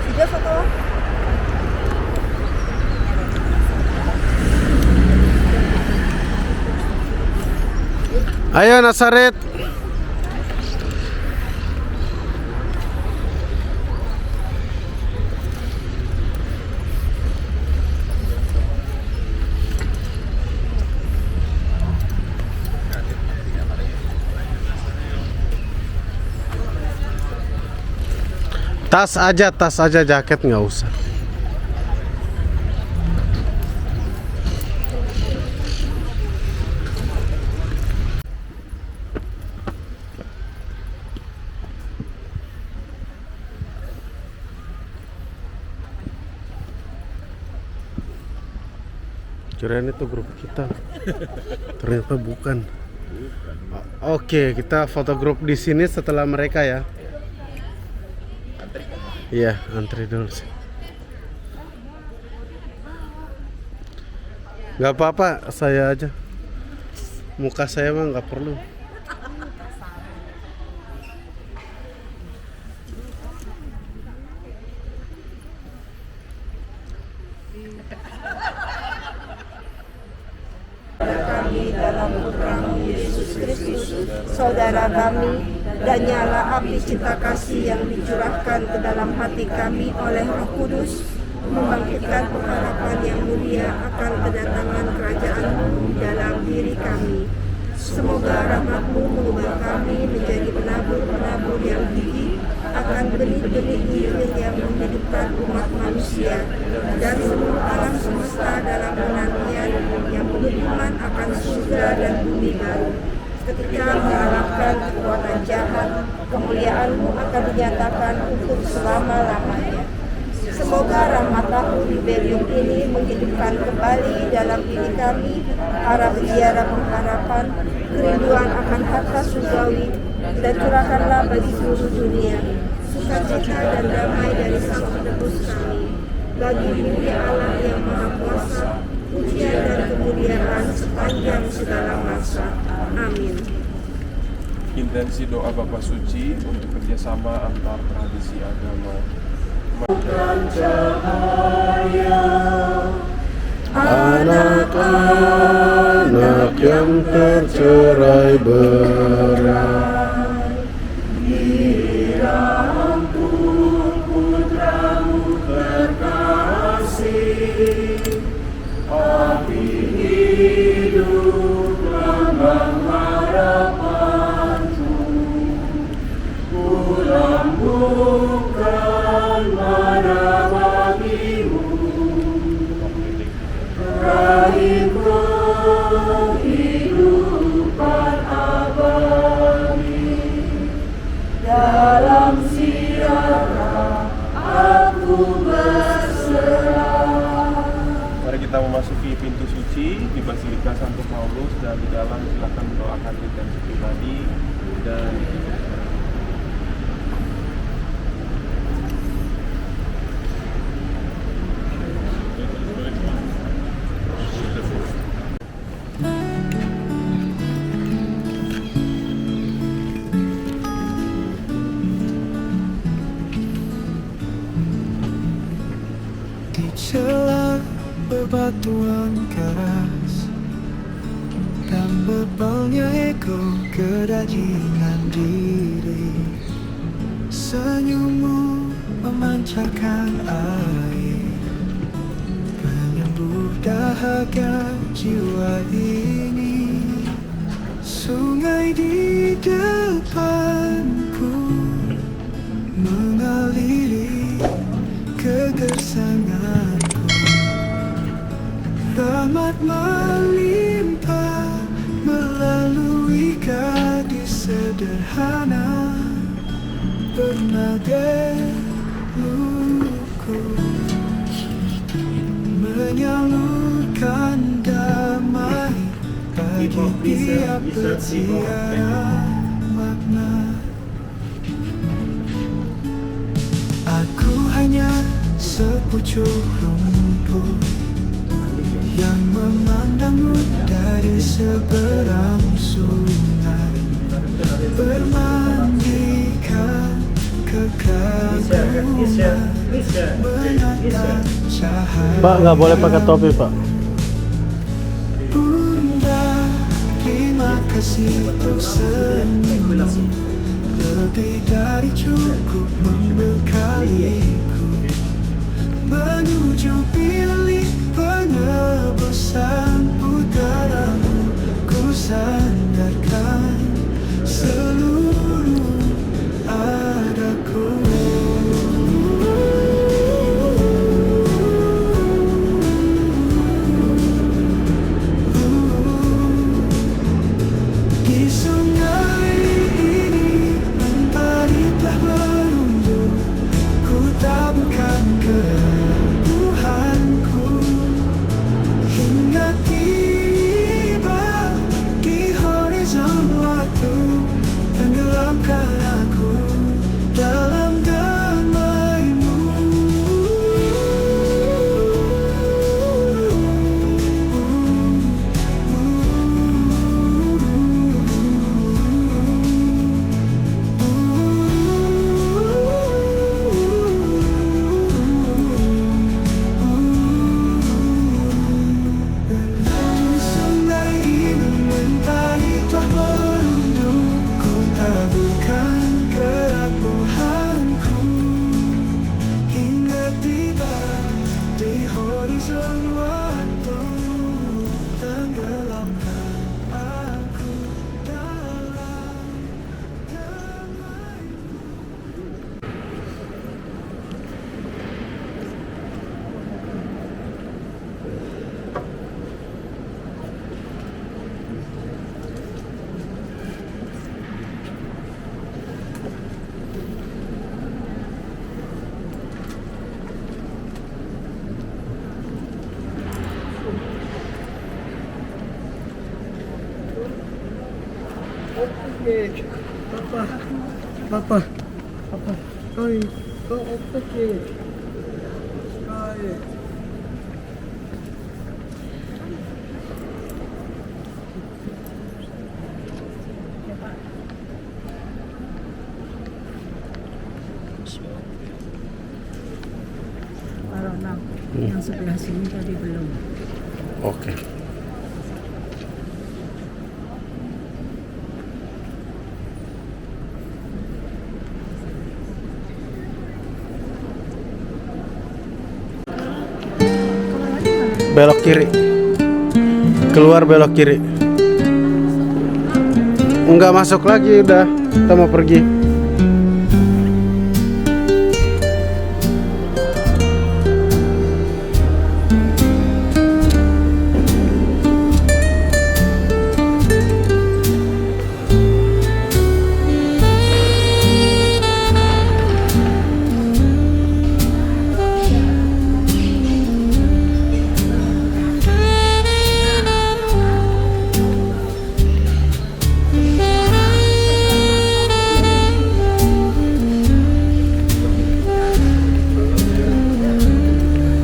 Video foto. Ayo Nasaret. Tas aja, jaket nggak usah. Kirain itu grup kita, ternyata bukan. Oke, kita foto grup di sini setelah mereka ya. Iya, antri dulu sih. Gak apa-apa, saya aja. Muka saya mah gak perlu. Kami dalam Putra-Mu Yesus Kristus, Saudara kami, dan nyala api cinta kasih yang dicurahkan ke dalam hati kami oleh Roh Kudus, membangkitkan pengharapan yang mulia akan kedatangan kerajaan-Mu dalam diri kami. Semoga rahmat-Mu mengubah kami menjadi penabur-penabur yang gigih akan benih-benih Injil yang menghidupkan umat manusia dan seluruh alam semesta dalam penantian yang berhubungan akan surga dan bumi baru. Ketika mengalahkan kekuatan jahat, kemuliaan-Mu akan dinyatakan untuk selama-lamanya. Semoga rahmat-Mu di Belium ini menghidupkan kembali dalam diri kami para peziarah pengharapan, kerinduan akan harta surgawi, dan curahkanlah bagi seluruh dunia sukacita dan damai dari Sang Penebus kami. Bagi mulia Allah yang Maha Kuasa, pujian dan kemuliaan sepanjang segala masa. Amin. Intensi doa Bapa Suci untuk kerjasama antar tradisi agama. Anak-anak yang tercerai berai, dirangkul Putra-Mu terkasih, api hidup lambang harapan-Mu, kulambungkan mana bagi-Mu, raih kehidupan abadi. Dalam ziarah aku berserah. Mari kita memasuki pintu suci di Basilika Santo Paulus, dan di dalam silakan mendoakan intensi pribadi dan Di celah bebatuan keras, bebalnya ego kedagingan diri. Senyummu memancarkan air, menyembuh dahaga jiwa ini. Sungai di depanku mengaliri kegersanganku. Rahmat melimpah melalui gadis sederhana bernada luku, menyalurkan damai bagi tiap petiara makna. Aku hanya sepucuk rumput yang memandangmu dari seberang sungai, bermandikan kekaguman, menatap cahaya. Pak, nggak boleh pakai topi, Pak. Bunda, terima kasih untuk senyum, lebih dari cukup membekaliku menuju bilik penebusan puteramu. Ku sandarkan seluruh adaku. Di sungai ini mentari telah merunduk, ku taburkan keluhanku hingga tiba di horizon waktu, tenggelamkan aku dalam damai-Mu. Sungai ini mentari telah merunduk, ku taburkan kerapuhanku hingga tiba di horizon waktu, tenggelamkan aku dalam damai. Papa, oi, kau apa ke? Oi. Parona, yang sebelah sini tadi belum. Oke. Belok kiri. Keluar belok kiri. Enggak masuk lagi, udah. Kita mau pergi.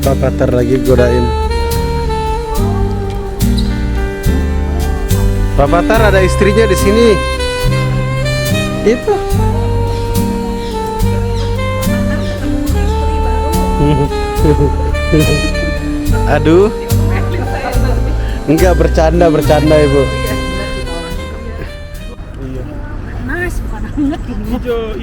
Pak Pater lagi godain. Pak Pater ada istrinya di sini. Itu. Aduh. Enggak, bercanda Ibu. Hijau.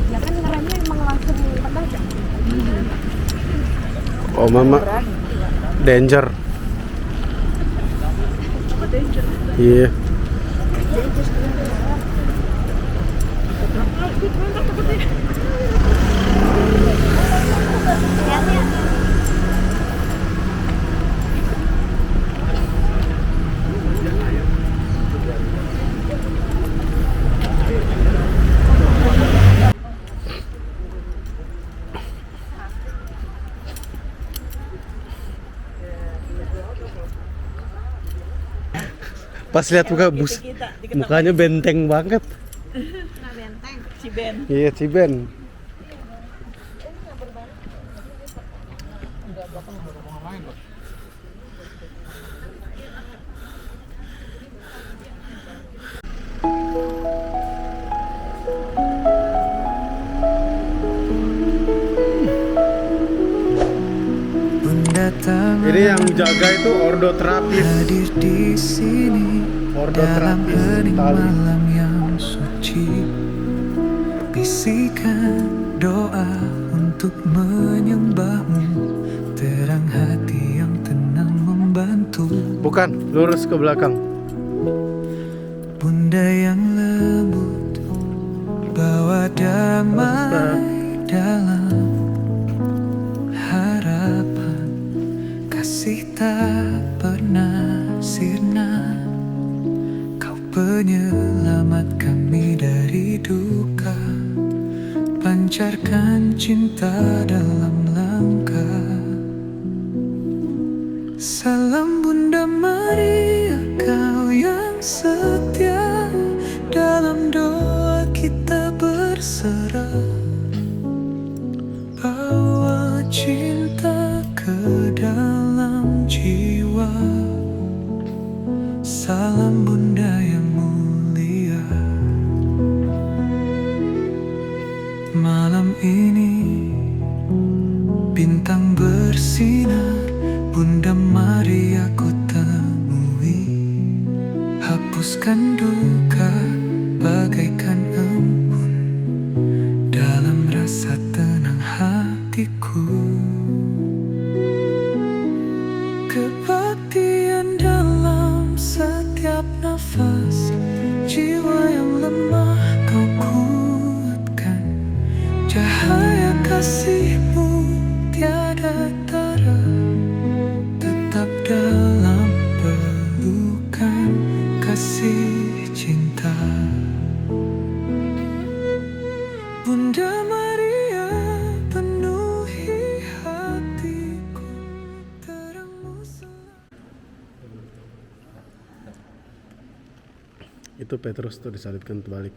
Ya kan ngeremnya emang langsung mendadak. Oh mama, danger. Iya. Pas lihat muka bus, mukanya benteng banget. Nah, benteng, si Ben. Iya, si Ben. Ini yang jaga itu ordo terapis. Hadir di sini ordo dalam terapis hening tali. malam yang suci. Bisikan doa untuk menyembahmu, terang hati yang tenang membantu. Bukan, lurus ke belakang. Bunda yang lembut bawa damai dalam harapan, kasih tak pernah sirna. Kau penyelamat kami dari duka, pancarkan cinta dalam langkah. Salam Bunda Maria, kau yang setia, dalam doa kita berserah. Bawa cinta ke dalam jiwa. Salam Bunda yang mulia. Malam ini bintang bersinar, Bunda Maria ku temui. Hapuskan duka bagaikan embun dalam rasa tenang hatiku. Kebaktian dalam setiap nafas, jiwa yang lemah kau kuatkan. Cahaya kasih-Mu tiada tara, tetap dalam pelukan kasih cinta. Bunda Maria penuhi hatiku, terang-Mu Itu Petrus tuh disalibkan terbalik.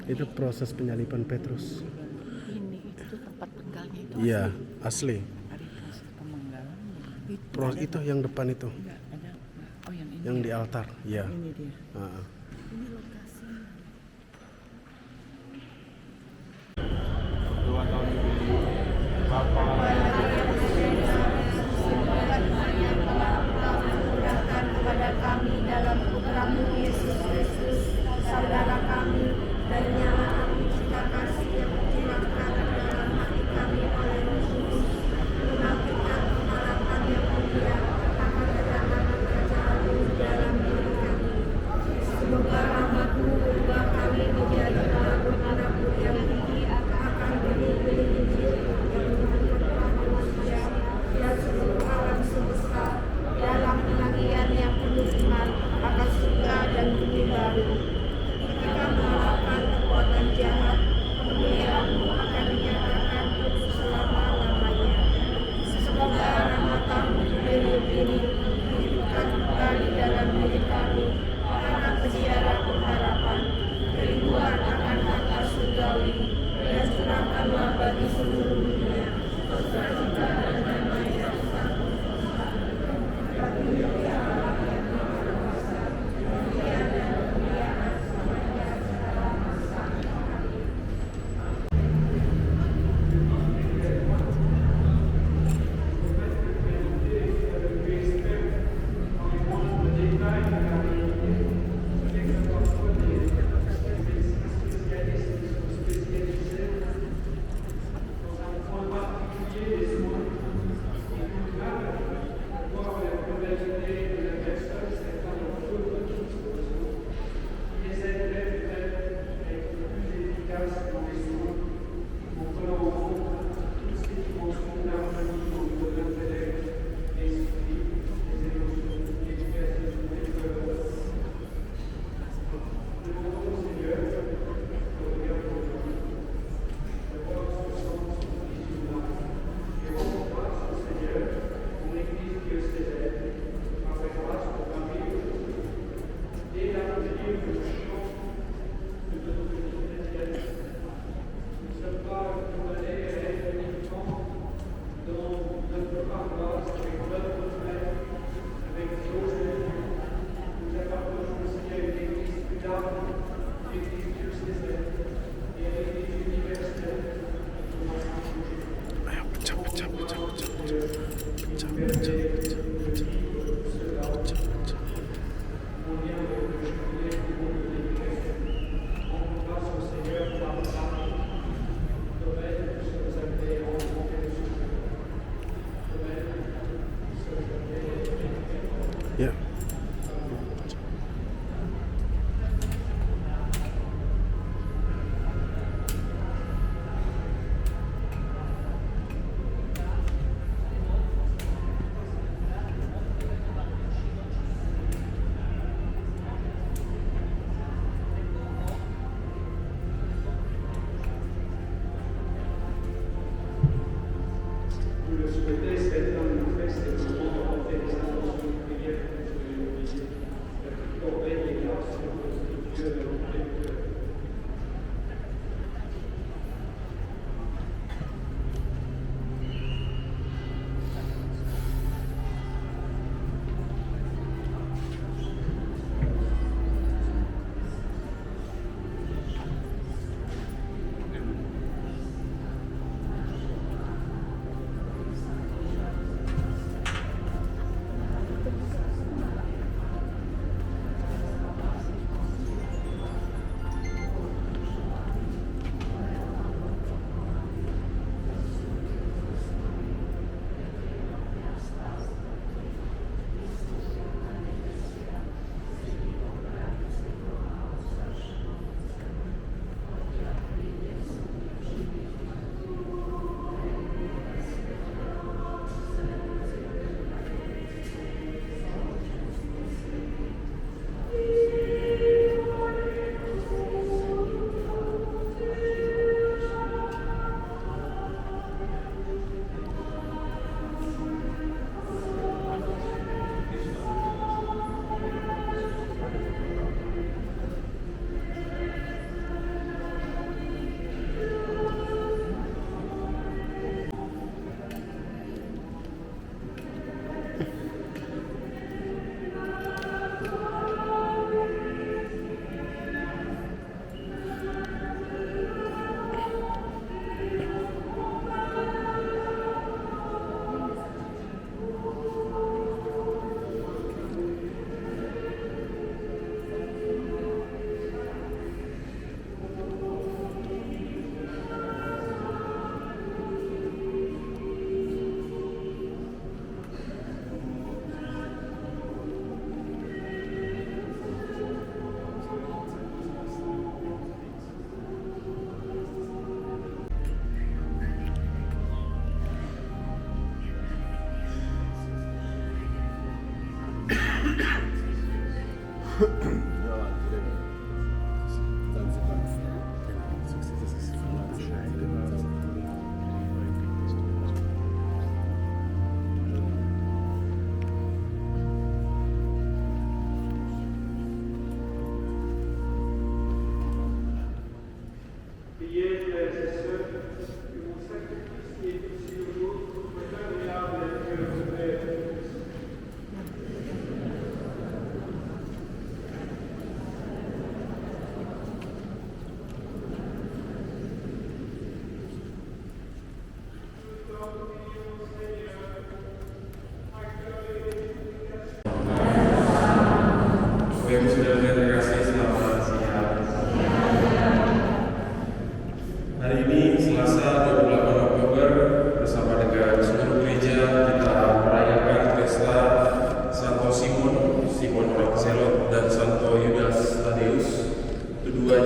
Itu proses penyaliban Petrus. Ini itu tempat penggalnya itu. Iya, asli. Hari proses pemenggalan. Itu yang depan itu. Oh, yang ini. Yang di altar, iya. Ini dia. Ini lokasi. 2 tahun Bapak kepada kami dalam putra-Mu Yesus Kristus, saudara kami, dan nyala api cita kasih yang dicurahkan dalam hati kami oleh Roh Kudus, membangkitkan pengharapan yang mulia akan kedatangan kerajaan-Mu dalam diri kami. Semoga rahmat-Mu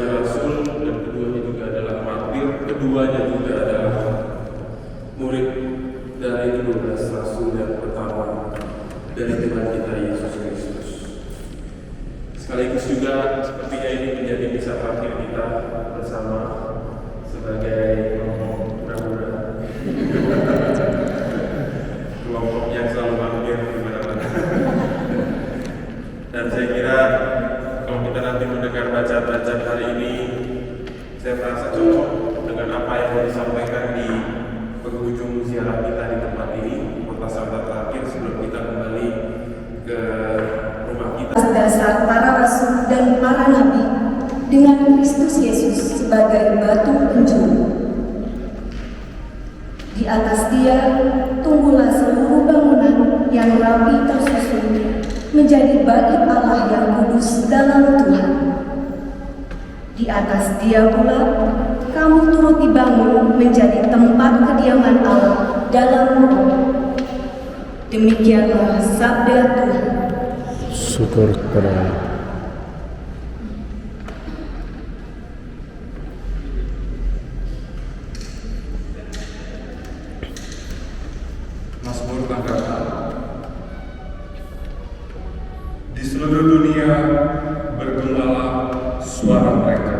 rasul, dan keduanya juga adalah martir, keduanya juga adalah murid dari 12 rasul yang pertama dari Tuhan kita Yesus Kristus. Sekaligus juga sepertinya ini menjadi misa terakhir kita bersama sebagai kelompok kelompok yang selalu mampir di mana-mana. Dan saya kira kalau kita nanti mendengar bacaan-bacaan hari ini, saya merasa cocok dengan apa yang mau disampaikan di penghujung ziarah kita di tempat ini, kota Santa terakhir sebelum kita kembali ke rumah kita. Dasar para rasul dan para nabi dengan Kristus Yesus sebagai batu penjuru. Di atas Dia tumbuhlah seluruh bangunan yang rapi tersusun menjadi bait Allah yang kudus dalam Tuhan. Di atas Dia pula kamu turut dibangun menjadi tempat kediaman Allah dalam Roh. Demikianlah sabda Tuhan. Syukur kepada Allah. Mazmur Angkatan. Di seluruh dunia bergembala suara mereka.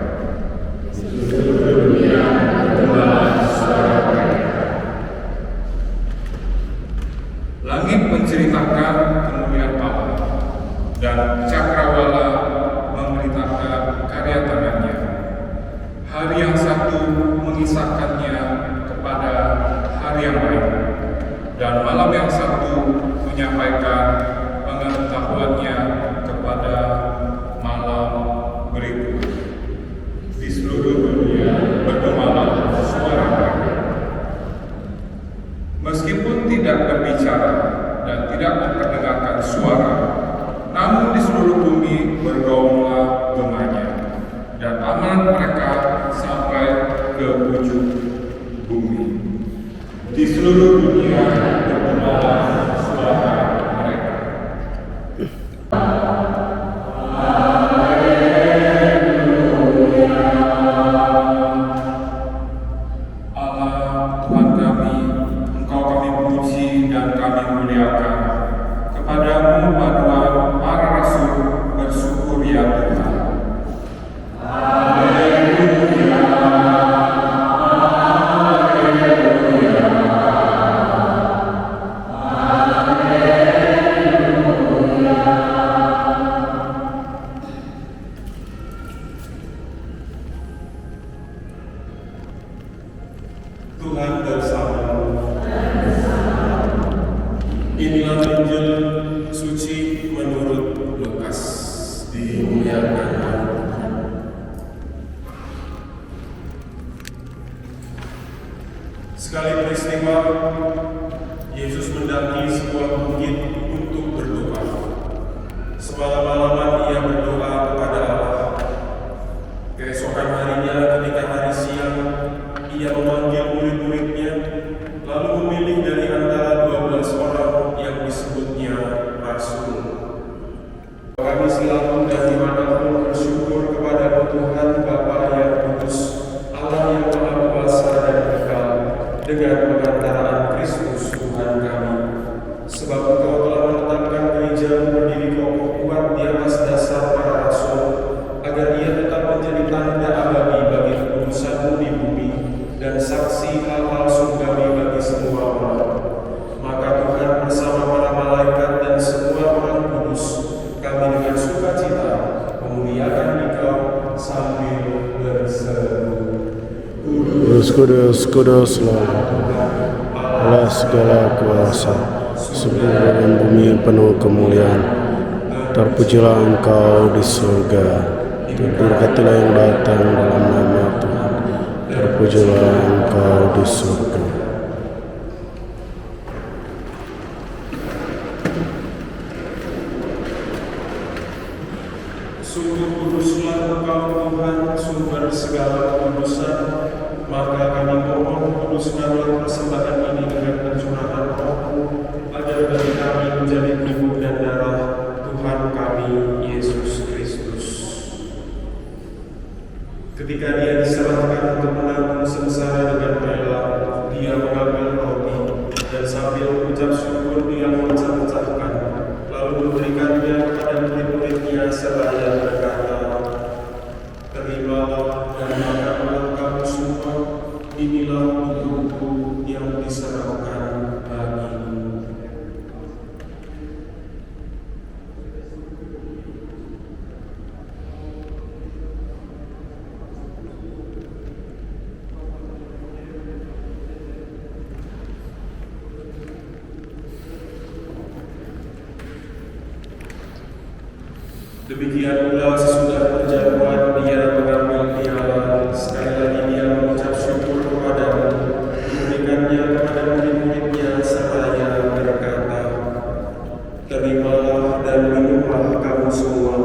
Di seluruh dunia bergembala suara mereka. Langit menceritakan kemuliaan Allah, dan cakrawala memberitakan karya tangannya. Hari yang satu mengisahkannya kepada hari yang lain, dan malam yang satu menyampaikan pengetahuannya kepada malam berikut. Di seluruh dunia bergembala suara mereka. Meskipun tidak berbicara dan tidak memperdengarkan suara, namun di seluruh bumi bergaullah gemanya, dan aman mereka sampai ke ujung bumi. Di seluruh dunia bergembala suara mereka. Allah Tuhan kami, Engkau kami puji dan kami muliakan. Kepadamu paduan para rasul bersyukur ya Tuhan. Tuhan bersamamu. Inilah Injil suci menurut Lukas. Dimuliakan Tuhan. Sekali peristiwa, Yesus mendaki sebuah bukit untuk berdoa. Semalam-malaman ia berdoa kepada Allah. Keesokan harinya ketika hari siang, ia memanggil murid-muridnya, lalu memilih dari antara 12 orang yang disebutnya rasul. Kami selalu dan dimanapun bersyukur kepada Tuhan Bapa yang kudus, Allah yang Maha Kuasa dan Kekal, dengan pengantaraan Kristus Tuhan kami. Sebab Engkau telah menetapkan gereja berdiri kokoh kuat di atas dasar para rasul, agar ia tetap menjadi tanda abadi bagi kekudusan-Mu di bumi dan saksi hal-hal surgawi bagi semua orang. Maka Tuhan bersama para malaikat dan semua orang kudus, kami dengan sukacita memuliakan Engkau sambil berseru, Kudus, kudus, kudus, Allah segala kuasa, seluruh dan bumi penuh kemuliaan. Terpujilah Engkau di surga, terberkatilah yang datang dalam nama Tuhan. Terpujilah Engkau di surga. Sungguh kuduslah Engkau Tuhan, sumber segala kekudusan. Maka kami mohon kuduskanlah persembahan ini dengan pencurahan Roh-Mu, agar bagi kami menjadi tubuh dan darah Tuhan kami Yesus Kristus. Ketika dia diserahkan untuk menanggung sengsara dengan rela, dia mengambil roti dan sambil mengucap syukur dia memecah-mecahkan, lalu memberikannya kepada murid-muridnya seraya berkata, "Terimalah dan makanlah kamu semua, inilah tubuhku yang diserahkan bagimu." Demikian pula sesudah perjamuan dia mengambil piala, sekali lagi dia mengucap syukur kepadamu, memberikannya kepada murid-muridnya seraya berkata, "Terimalah dan minumlah kamu semua,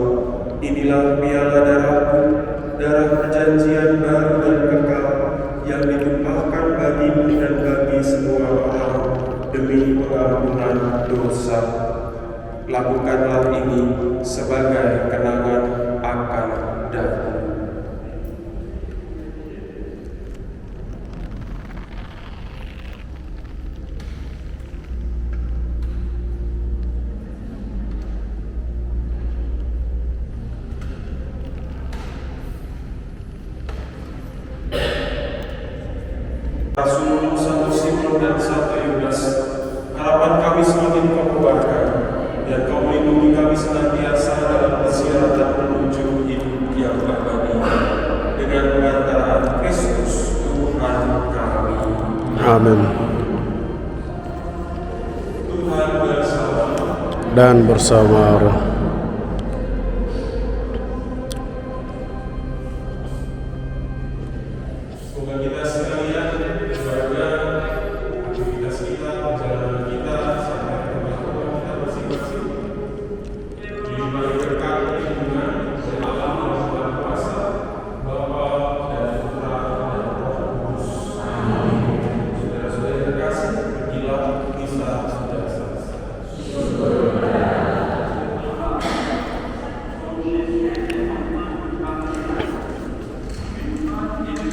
inilah piala darahku, darah perjanjian baru dan kekal, yang ditumpahkan bagimu dan bagi semua orang demi pengampunan dosa. Lakukanlah ini sebagai kenangan akan daku." Rasul satu Simon dan satu Yudas, harapan kami semakin kau kuatkan, dan kau melindungi kami senantiasa dalam persiaratan menuju hidup yang abadi dengan pengantaraan Kristus Tuhan kami. Amin. Tuhan bersama Dan bersama roh. Semoga kita sekalian menjaga aktivitas kita, perjalanan kita sampai ke rumah kita masing-masing. Diberi berkat lindungan dari Allah yang Maha Kuasa, Bapa dan Putra dan Roh Kudus. Amin. Saudara-saudara yang terkasih, inilah kisah sudah selesai. Ini